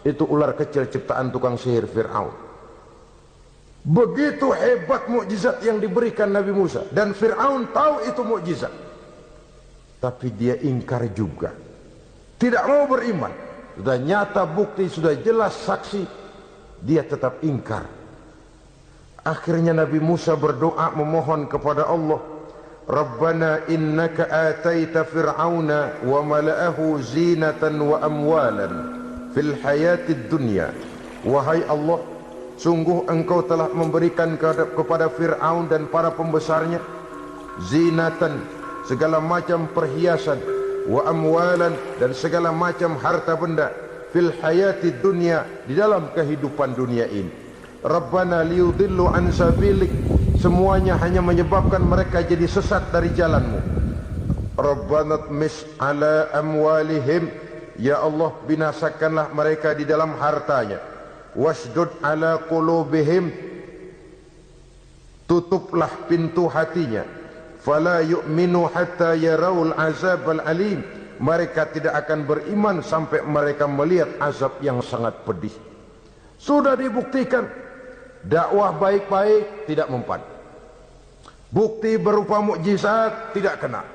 itu ular kecil ciptaan tukang sihir Fir'aun. Begitu hebat mukjizat yang diberikan Nabi Musa, dan Fir'aun tahu itu mukjizat, tapi dia ingkar juga, tidak mau beriman. Sudah nyata bukti, sudah jelas saksi, dia tetap ingkar. Akhirnya Nabi Musa berdoa memohon kepada Allah, Rabbana innaka ataita fir'auna wa mala'ahu zinatan wa amwalan fil hayatid dunya. Wahai Allah, sungguh engkau telah memberikan kepada Fir'aun dan para pembesarnya zinatan, segala macam perhiasan, wa amwalan, dan segala macam harta benda, fil hayati dunia, di dalam kehidupan dunia ini. Rabbana liyudillu an sabilik, semuanya hanya menyebabkan mereka jadi sesat dari jalanmu. Rabbana tmis ala amwalihim, ya Allah binasakanlah mereka di dalam hartanya. Wasdud ala qulubihim, tutuplah pintu hatinya. Fala yu'minu hatta yarawul azab al-alim, mereka tidak akan beriman sampai mereka melihat azab yang sangat pedih. Sudah dibuktikan dakwah baik-baik tidak mempan, bukti berupa mukjizat tidak kena,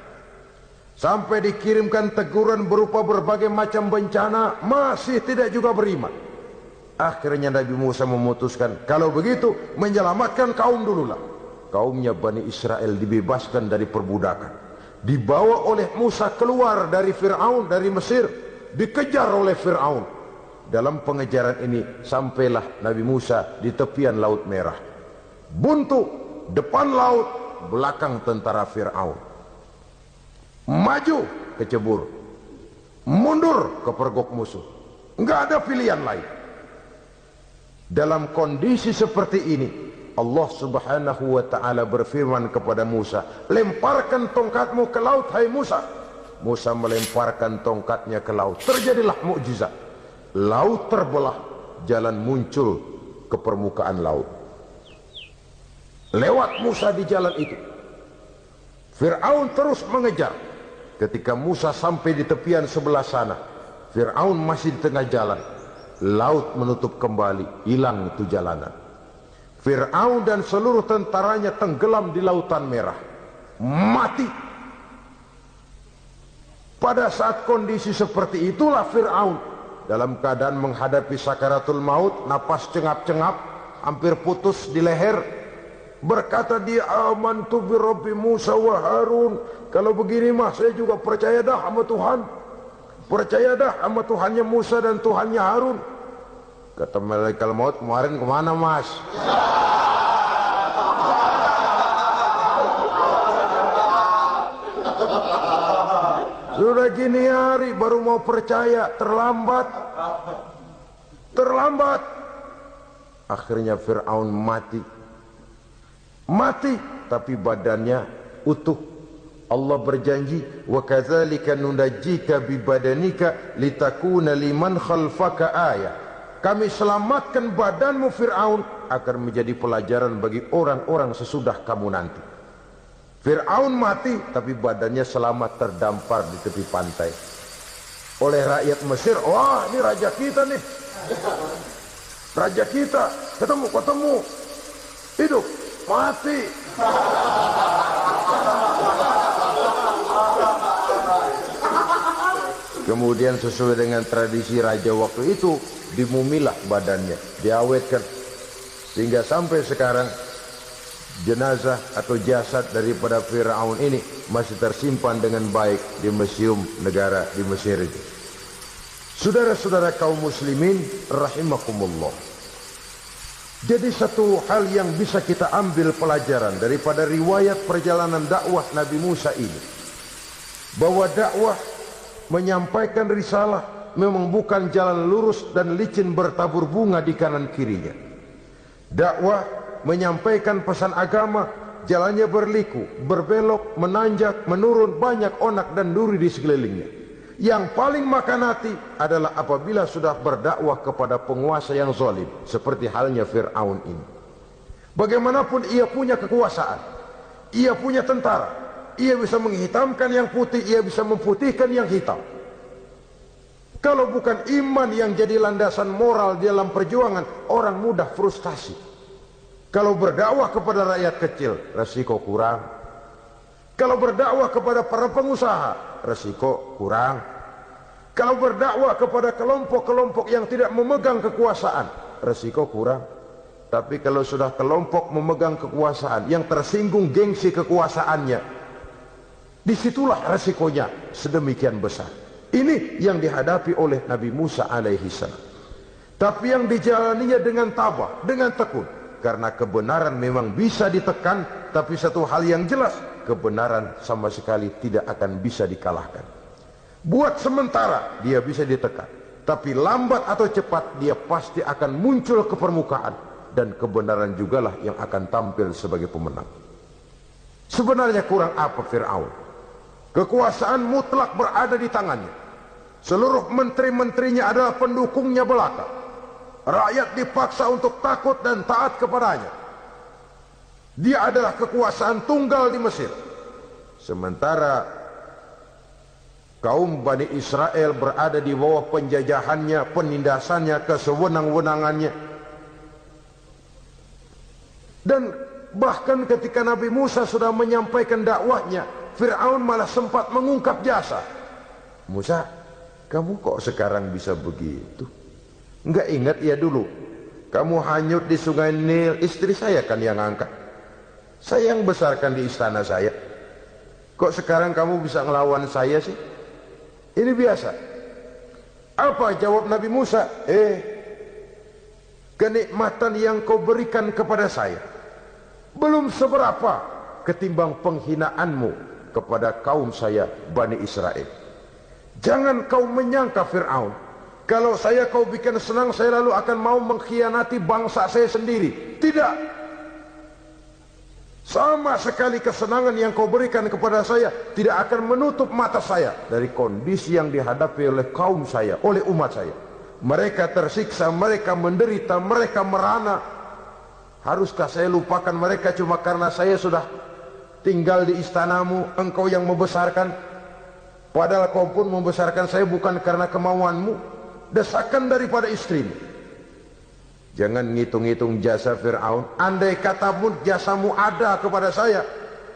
sampai dikirimkan teguran berupa berbagai macam bencana masih tidak juga beriman. Akhirnya Nabi Musa memutuskan, kalau begitu menyelamatkan kaum dululah. Kaumnya Bani Israel dibebaskan dari perbudakan, dibawa oleh Musa keluar dari Fir'aun, dari Mesir, dikejar oleh Fir'aun. Dalam pengejaran ini sampailah Nabi Musa di tepian Laut Merah. Buntu, depan laut, belakang tentara Fir'aun. Maju kecebur, mundur kepergok musuh, enggak ada pilihan lain. Dalam kondisi seperti ini, Allah subhanahu wa ta'ala berfirman kepada Musa, lemparkan tongkatmu ke laut, hai Musa. Musa melemparkan tongkatnya ke laut, terjadilah mukjizat. Laut terbelah, jalan muncul ke permukaan laut. Lewat Musa di jalan itu, Fir'aun terus mengejar. Ketika Musa sampai di tepian sebelah sana, Fir'aun masih di tengah jalan. Laut menutup kembali, hilang itu jalanan. Fir'aun dan seluruh tentaranya tenggelam di Lautan Merah. mati. Pada saat kondisi seperti itulah Fir'aun dalam keadaan menghadapi sakaratul maut, napas cengap-cengap, hampir putus di leher, berkata dia, amantu bi Rabbi Musa wa Harun. Kalau begini mah saya juga percaya dah sama Tuhan, percaya dah sama Tuhannya Musa dan Tuhannya Harun. Kata malaikat maut, kemarin kemana mas? Sudah gini hari baru mau percaya, terlambat. Terlambat. Akhirnya Fir'aun mati. Mati, tapi badannya utuh. Allah berjanji, wa kadzalika nunajjika bi badanika litakuna liman khalfaka ayah. Kami selamatkan badanmu Fir'aun agar menjadi pelajaran bagi orang-orang sesudah kamu nanti. Fir'aun mati, tapi badannya selamat terdampar di tepi pantai oleh rakyat Mesir. Wah, ini raja kita nih, raja kita, ketemu, hidup, mati. Kemudian sesuai dengan tradisi raja waktu itu, dimumilah badannya, diawetkan, sehingga sampai sekarang jenazah atau jasad daripada Fir'aun ini masih tersimpan dengan baik di museum negara di Mesir itu. Saudara-saudara kaum muslimin rahimakumullah. Jadi satu hal yang bisa kita ambil pelajaran daripada riwayat perjalanan dakwah Nabi Musa ini, bahwa dakwah menyampaikan risalah memang bukan jalan lurus dan licin bertabur bunga di kanan kirinya. Dakwah menyampaikan pesan agama, jalannya berliku, berbelok, menanjak, menurun, banyak onak dan duri di sekelilingnya. Yang paling makan hati adalah apabila sudah berdakwah kepada penguasa yang zalim, seperti halnya Fir'aun ini. Bagaimanapun ia punya kekuasaan, ia punya tentara, ia bisa menghitamkan yang putih, ia bisa memutihkan yang hitam. Kalau bukan iman yang jadi landasan moral dalam perjuangan, orang mudah frustasi. Kalau berdakwah kepada rakyat kecil, resiko kurang. Kalau berdakwah kepada para pengusaha, resiko kurang. Kalau berdakwah kepada kelompok-kelompok yang tidak memegang kekuasaan, resiko kurang. Tapi kalau sudah kelompok memegang kekuasaan, yang tersinggung gengsi kekuasaannya, disitulah resikonya sedemikian besar. Ini yang dihadapi oleh Nabi Musa alaihi salam. Tapi yang dijalaninya dengan tabah, dengan tekun. Karena kebenaran memang bisa ditekan, tapi satu hal yang jelas, kebenaran sama sekali tidak akan bisa dikalahkan. Buat sementara dia bisa ditekan, tapi lambat atau cepat dia pasti akan muncul ke permukaan, dan kebenaran jugalah yang akan tampil sebagai pemenang. Sebenarnya kurang apa Fir'aun? Kekuasaan mutlak berada di tangannya. Seluruh menteri-menterinya adalah pendukungnya belaka. Rakyat dipaksa untuk takut dan taat kepadanya. Dia adalah kekuasaan tunggal di Mesir. Sementara kaum Bani Israel berada di bawah penjajahannya, penindasannya, kesewenang-wenangannya. Dan bahkan ketika Nabi Musa sudah menyampaikan dakwahnya, Fir'aun malah sempat mengungkap jasa. Musa, kamu kok sekarang bisa begitu? Enggak ingat ya dulu kamu hanyut di sungai Nil, istri saya kan yang angkat, saya yang besarkan di istana saya. Kok sekarang kamu bisa ngelawan saya sih? Ini biasa. Apa jawab Nabi Musa? Kenikmatan yang kau berikan kepada saya belum seberapa ketimbang penghinaanmu kepada kaum saya Bani Israel. Jangan kau menyangka Fir'aun, kalau saya kau bikin senang, saya lalu akan mau mengkhianati bangsa saya sendiri. Tidak. Sama sekali kesenangan yang kau berikan kepada saya tidak akan menutup mata saya dari kondisi yang dihadapi oleh kaum saya, oleh umat saya. Mereka tersiksa, mereka menderita, mereka merana. Haruskah saya lupakan mereka cuma karena saya sudah tinggal di istanamu, engkau yang membesarkan? Padahal kau pun membesarkan saya bukan karena kemauanmu. Desakan daripada istrimu. Jangan ngitung-ngitung jasa Fir'aun. Andai kata pun jasamu ada kepada saya,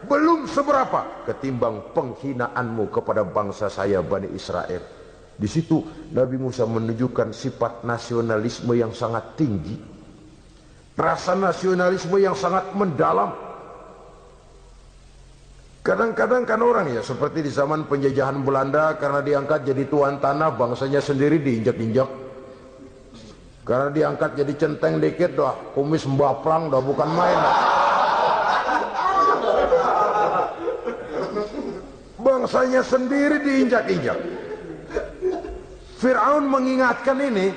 belum seberapa ketimbang penghinaanmu kepada bangsa saya Bani Israel. Di situ Nabi Musa menunjukkan sifat nasionalisme yang sangat tinggi, rasa nasionalisme yang sangat mendalam. Kadang-kadang kan orang ya seperti di zaman penjajahan Belanda, karena diangkat jadi tuan tanah, bangsanya sendiri diinjak-injak. Karena diangkat jadi centeng dikit, dah kumis mbaplang, dah bukan main dah. Bangsanya sendiri diinjak-injak. Fir'aun mengingatkan ini,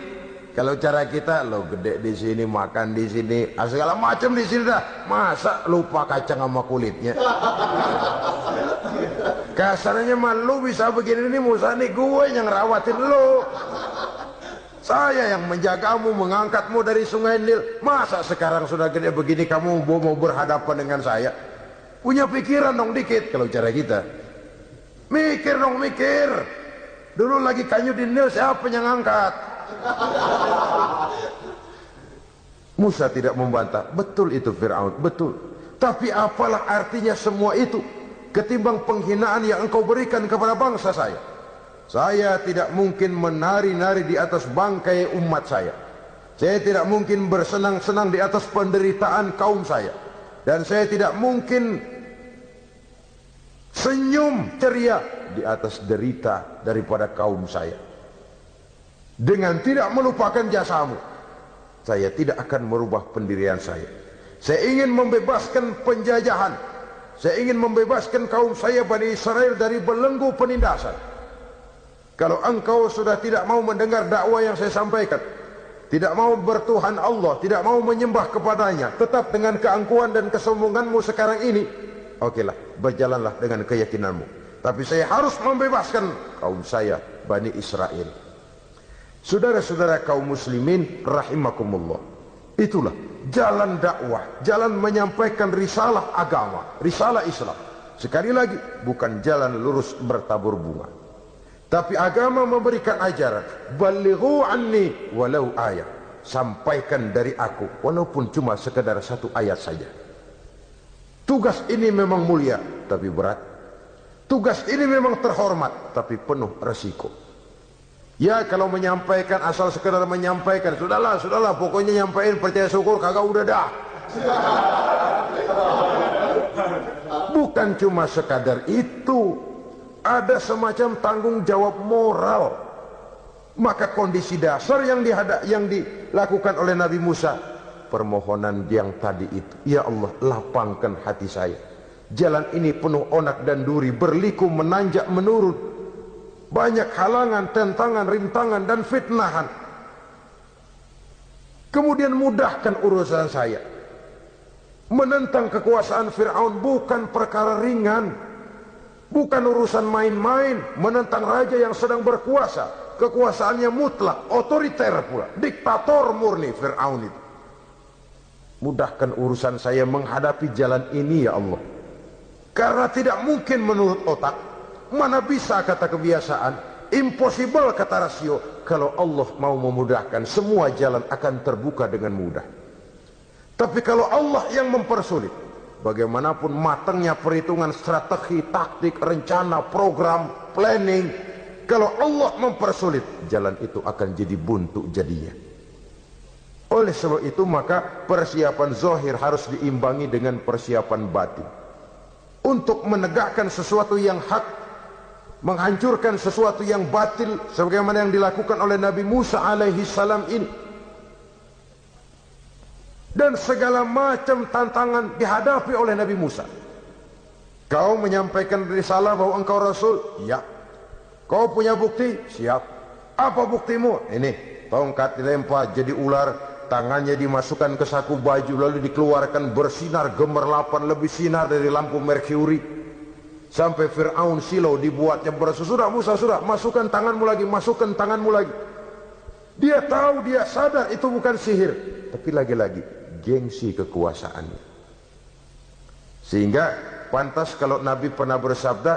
kalau cara kita lo gede di sini, makan di sini, segala macam di sini dah, masa lupa kacang sama kulitnya. Kasarnya mah lu bisa begini nih Musa, nih gue yang rawatin lu, saya yang menjagamu, mengangkatmu dari sungai Nil. Masa sekarang sudah gede begini kamu mau berhadapan dengan saya? Punya pikiran dong dikit. Kalau cara kita, mikir dong, mikir. Dulu lagi kayu di Nil, siapa yang angkat? Musa tidak membantah. Betul itu Fir'aun, betul. Tapi apalah artinya semua itu ketimbang penghinaan yang engkau berikan kepada bangsa saya? Saya tidak mungkin menari-nari di atas bangkai umat saya. Saya tidak mungkin bersenang-senang di atas penderitaan kaum saya. Dan saya tidak mungkin senyum ceria di atas derita daripada kaum saya. Dengan tidak melupakan jasamu, saya tidak akan merubah pendirian saya. Saya ingin membebaskan penjajahan. Saya ingin membebaskan kaum saya Bani Israel dari belenggu penindasan. Kalau engkau sudah tidak mau mendengar dakwah yang saya sampaikan, tidak mau bertuhan Allah, tidak mau menyembah kepadanya, tetap dengan keangkuhan dan kesombonganmu sekarang ini, okelah, berjalanlah dengan keyakinanmu. Tapi saya harus membebaskan kaum saya Bani Israel. Saudara-saudara kaum muslimin rahimakumullah, itulah jalan dakwah, jalan menyampaikan risalah agama, risalah Islam. Sekali lagi, bukan jalan lurus bertabur bunga. Tapi agama memberikan ajaran, balighu anni walau ayat. Sampaikan dari aku walaupun cuma sekedar satu ayat saja. Tugas ini memang mulia tapi berat. Tugas ini memang terhormat tapi penuh resiko. Ya kalau menyampaikan asal sekedar menyampaikan, sudahlah pokoknya nyampaikan, percaya syukur kagak udah dah. Bukan cuma sekadar itu, ada semacam tanggung jawab moral. Maka kondisi dasar yang dilakukan oleh Nabi Musa, permohonan yang tadi itu, ya Allah lapangkan hati saya. Jalan ini penuh onak dan duri, berliku menanjak menurun, banyak halangan, tentangan, rintangan dan fitnahan. Kemudian mudahkan urusan saya. Menentang kekuasaan Fir'aun bukan perkara ringan, bukan urusan main-main. Menentang raja yang sedang berkuasa, kekuasaannya mutlak, otoriter pula, diktator murni Fir'aun itu. Mudahkan urusan saya menghadapi jalan ini ya Allah. Karena tidak mungkin menurut otak, mana bisa kata kebiasaan, impossible kata rasio. Kalau Allah mau memudahkan, semua jalan akan terbuka dengan mudah. Tapi kalau Allah yang mempersulit, bagaimanapun matangnya perhitungan strategi, taktik, rencana, program, planning, kalau Allah mempersulit, jalan itu akan jadi buntu jadinya. Oleh sebab itu maka persiapan zahir harus diimbangi dengan persiapan batin. Untuk menegakkan sesuatu yang hak, menghancurkan sesuatu yang batil, sebagaimana yang dilakukan oleh Nabi Musa alaihi salam ini. Dan segala macam tantangan dihadapi oleh Nabi Musa. Kau menyampaikan risalah bahwa engkau Rasul? Ya. Kau punya bukti? Siap. Apa buktimu? Ini, tongkat dilempar jadi ular, tangannya dimasukkan ke saku baju lalu dikeluarkan bersinar gemerlapan, lebih sinar dari lampu merkuri. Sampai Fir'aun silau dibuatnya bersudah Musa, sudah masukkan tanganmu lagi, masukkan tanganmu lagi. Dia tahu, dia sadar itu bukan sihir, tapi lagi-lagi gengsi kekuasaannya. Sehingga pantas kalau Nabi pernah bersabda,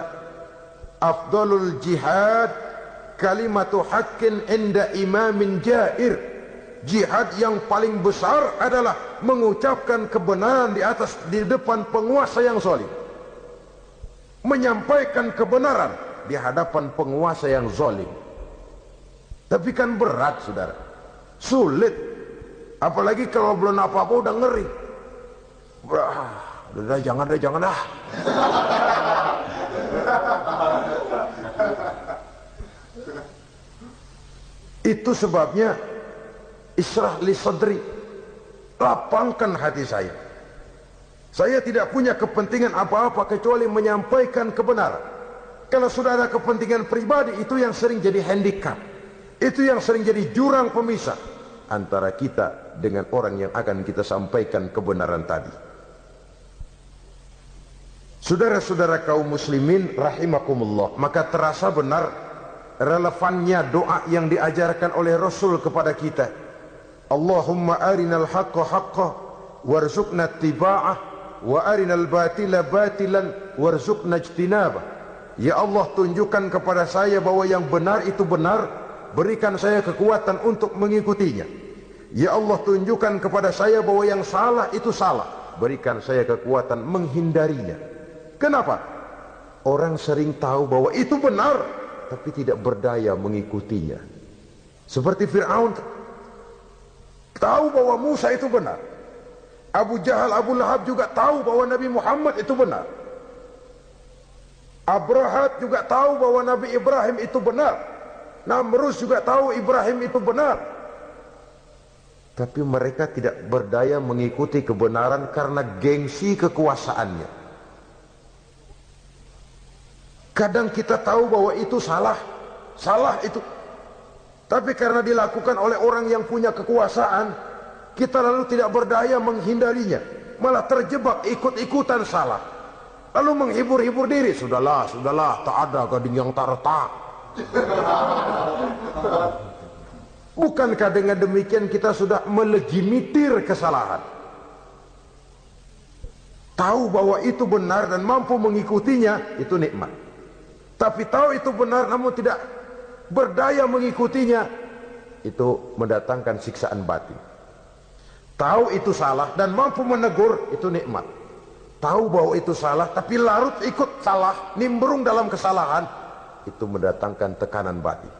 afdalul jihad kalimatu haqqin inda imamin jair. Jihad yang paling besar adalah mengucapkan kebenaran di depan penguasa yang zalim. menyampaikan kebenaran di hadapan penguasa yang zalim. Tapi kan berat, saudara, sulit, apalagi kalau belum apa-apa udah ngeri. Udah jangan dah. Itu sebabnya Ishrah li sadri, lapangkan hati saya. Saya tidak punya kepentingan apa-apa kecuali menyampaikan kebenaran. Kalau sudah ada kepentingan pribadi, itu yang sering jadi handicap, itu yang sering jadi jurang pemisah antara kita dengan orang yang akan kita sampaikan kebenaran tadi. Saudara-saudara kaum muslimin rahimakumullah, maka terasa benar relevannya doa yang diajarkan oleh Rasul kepada kita. Allahumma arinal haqqa haqqa warzuqna ittiba'ah wa arinal batila batilan warzuqna ijtinabah. Ya Allah, tunjukkan kepada saya bahwa yang benar itu benar, berikan saya kekuatan untuk mengikutinya. Ya Allah, tunjukkan kepada saya bahwa yang salah itu salah, berikan saya kekuatan menghindarinya. Kenapa? Orang sering tahu bahwa itu benar, tapi tidak berdaya mengikutinya. Seperti Fir'aun tahu bahwa Musa itu benar. Abu Jahal, Abu Lahab juga tahu bahwa Nabi Muhammad itu benar. Abrahat juga tahu bahwa Nabi Ibrahim itu benar. Namrus juga tahu Ibrahim itu benar. Tapi mereka tidak berdaya mengikuti kebenaran karena gengsi kekuasaannya. Kadang kita tahu bahwa itu salah itu. Tapi karena dilakukan oleh orang yang punya kekuasaan, kita lalu tidak berdaya menghindarinya, malah terjebak ikut-ikutan salah, lalu menghibur-hibur diri. Sudahlah, tak ada gading yang tak retak. Bukankah dengan demikian kita sudah melegimitir kesalahan? Tahu bahwa itu benar dan mampu mengikutinya, itu nikmat. Tapi tahu itu benar namun tidak berdaya mengikutinya, itu mendatangkan siksaan batin. Tahu itu salah dan mampu menegur, itu nikmat. Tahu bahwa itu salah tapi larut ikut salah, nimbrung dalam kesalahan, itu mendatangkan tekanan batin.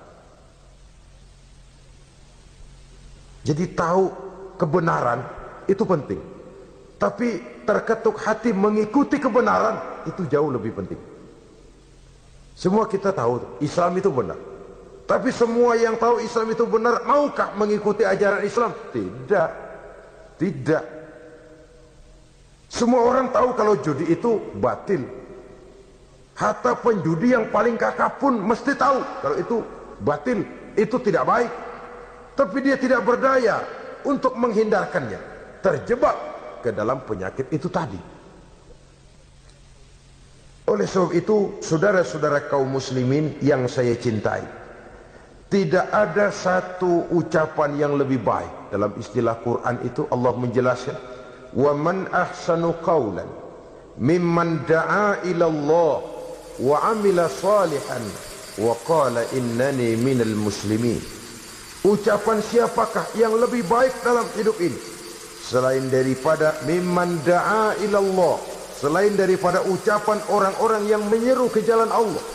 Jadi tahu kebenaran itu penting, tapi terketuk hati mengikuti kebenaran itu jauh lebih penting. Semua kita tahu Islam itu benar, tapi semua yang tahu Islam itu benar maukah mengikuti ajaran Islam? Tidak. Semua orang tahu kalau judi itu batil. Hatta penjudi yang paling kakap pun mesti tahu kalau itu batil, itu tidak baik. Tapi dia tidak berdaya untuk menghindarkannya, terjebak ke dalam penyakit itu tadi. Oleh sebab itu, saudara-saudara kaum muslimin yang saya cintai, tidak ada satu ucapan yang lebih baik. Dalam istilah Quran itu Allah menjelaskan, wa man ahsanu qawlan mimman da'a ila Allah wa amila salihan wa qala innani minal muslimin. Ucapan siapakah yang lebih baik dalam hidup ini selain daripada mimman da'a ila Allah, selain daripada ucapan orang-orang yang menyeru ke jalan Allah,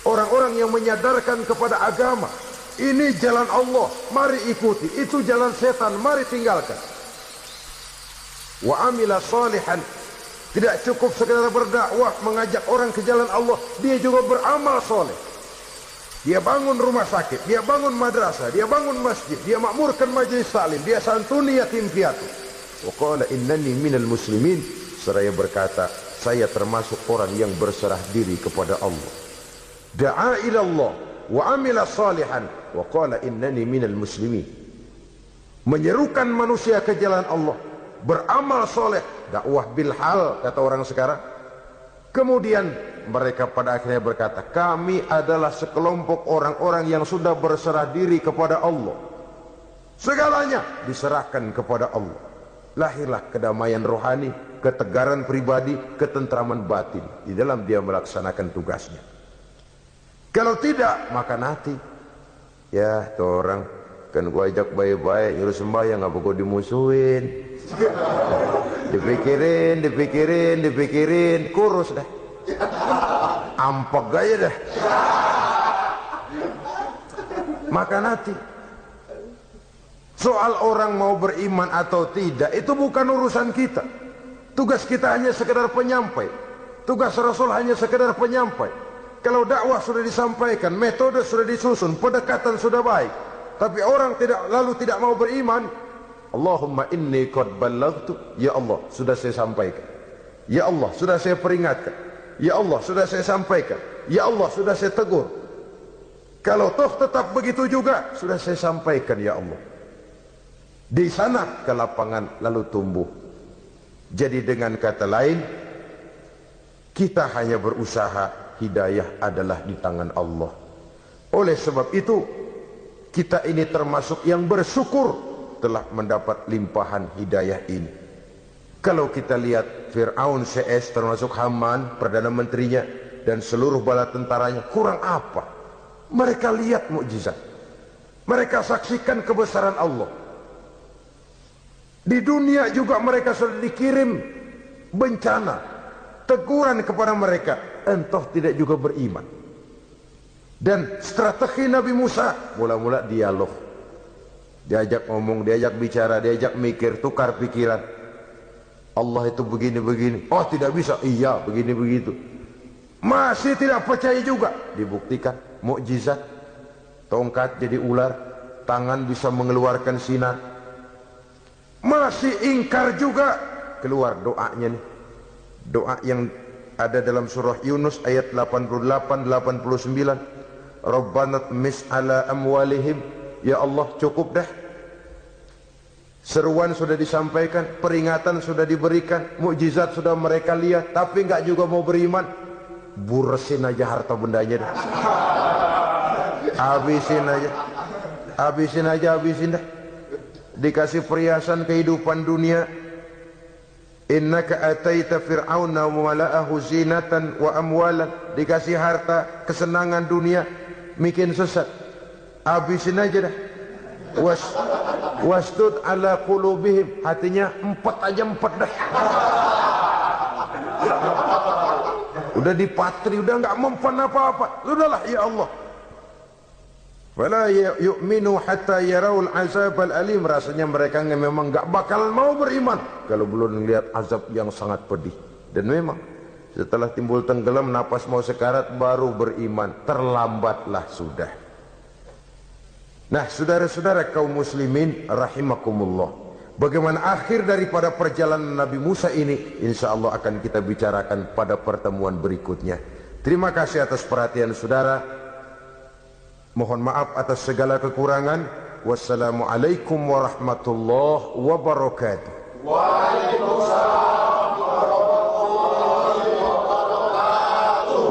orang-orang yang menyadarkan kepada agama. Ini jalan Allah, mari ikuti. Itu jalan setan, mari tinggalkan. Wa amila salihan, tidak cukup sekadar berdakwah mengajak orang ke jalan Allah, dia juga beramal soleh. Dia bangun rumah sakit, dia bangun madrasah, dia bangun masjid, dia makmurkan majelis taklim, dia santuni yatim piatu. Wa qala innani minal muslimin, seraya berkata, saya termasuk orang yang berserah diri kepada Allah. Da'a ila Allah wa amila salihan wa qala innani minal muslimin. Menyerukan manusia ke jalan Allah, beramal soleh, dakwah bil hal kata orang sekarang. Kemudian mereka pada akhirnya berkata, kami adalah sekelompok orang-orang yang sudah berserah diri kepada Allah. Segalanya diserahkan kepada Allah. Lahirlah kedamaian rohani, ketegaran pribadi, ketentraman batin di dalam dia melaksanakan tugasnya. Kalau tidak, maka nanti ya tuh orang kan gua ajak baik-baik nyuruh sembahyang, apa gua dimusuhin. dipikirin kurus dah. ampek gaya dah. Makan hati. Soal orang mau beriman atau tidak itu bukan urusan kita. Tugas kita hanya sekedar penyampai. Tugas Rasul hanya sekedar penyampai. Kalau dakwah sudah disampaikan, metode sudah disusun, pendekatan sudah baik, tapi orang tidak mau beriman, Allahumma inni qad ballaghtu, ya Allah sudah saya sampaikan, ya Allah sudah saya peringatkan, ya Allah sudah saya sampaikan, ya Allah sudah saya tegur. Kalau toh tetap begitu juga, sudah saya sampaikan ya Allah. Di sana ke lapangan lalu tumbuh. Jadi dengan kata lain, kita hanya berusaha, hidayah adalah di tangan Allah. Oleh sebab itu, kita ini termasuk yang bersyukur telah mendapat limpahan hidayah ini. Kalau kita lihat Fir'aun CS termasuk Haman, Perdana Menterinya, dan seluruh bala tentaranya, kurang apa? Mereka lihat mukjizat. Mereka saksikan kebesaran Allah. Di dunia juga mereka sudah dikirim bencana, teguran kepada mereka, entah tidak juga beriman. Dan strategi Nabi Musa mula-mula dialog, diajak ngomong, diajak bicara, diajak mikir, tukar pikiran. Allah itu begini-begini, oh tidak bisa, iya begini begitu. Masih tidak percaya juga, dibuktikan mukjizat, tongkat jadi ular, tangan bisa mengeluarkan sinar. Masih ingkar juga, keluar doanya nih, doa yang ada dalam surah Yunus ayat 88-89. Rabbana tmis ala amwalihim, ya Allah cukup dah. Seruan sudah disampaikan, peringatan sudah diberikan, mukjizat sudah mereka lihat, tapi enggak juga mau beriman. Buresin aja harta bendanya dah. Habisin aja, habisin dah. Dikasih perhiasan kehidupan dunia. Innaka ataita fir'auna wa mala'ahu zinatan wa amwalan. Dikasih harta, kesenangan dunia, bikin sesat. Habisin aja dah. Wasdud ala qulubihim, hatinya empat dah. Udah dipatri, udah enggak mempan apa-apa. Sudahlah ya Allah. Wala yu'minu hatta yarawul azabal alim. Rasanya mereka memang enggak bakal mau beriman kalau belum melihat azab yang sangat pedih. Dan memang setelah timbul tenggelam, napas mau sekarat, baru beriman. Terlambatlah sudah. Nah, saudara-saudara kaum muslimin rahimakumullah, bagaimana akhir daripada perjalanan Nabi Musa ini, insya Allah akan kita bicarakan pada pertemuan berikutnya. Terima kasih atas perhatian saudara. Mohon maaf atas segala kekurangan. Wassalamualaikum warahmatullahi wabarakatuh. Waalaikumsalam warahmatullahi wabarakatuh.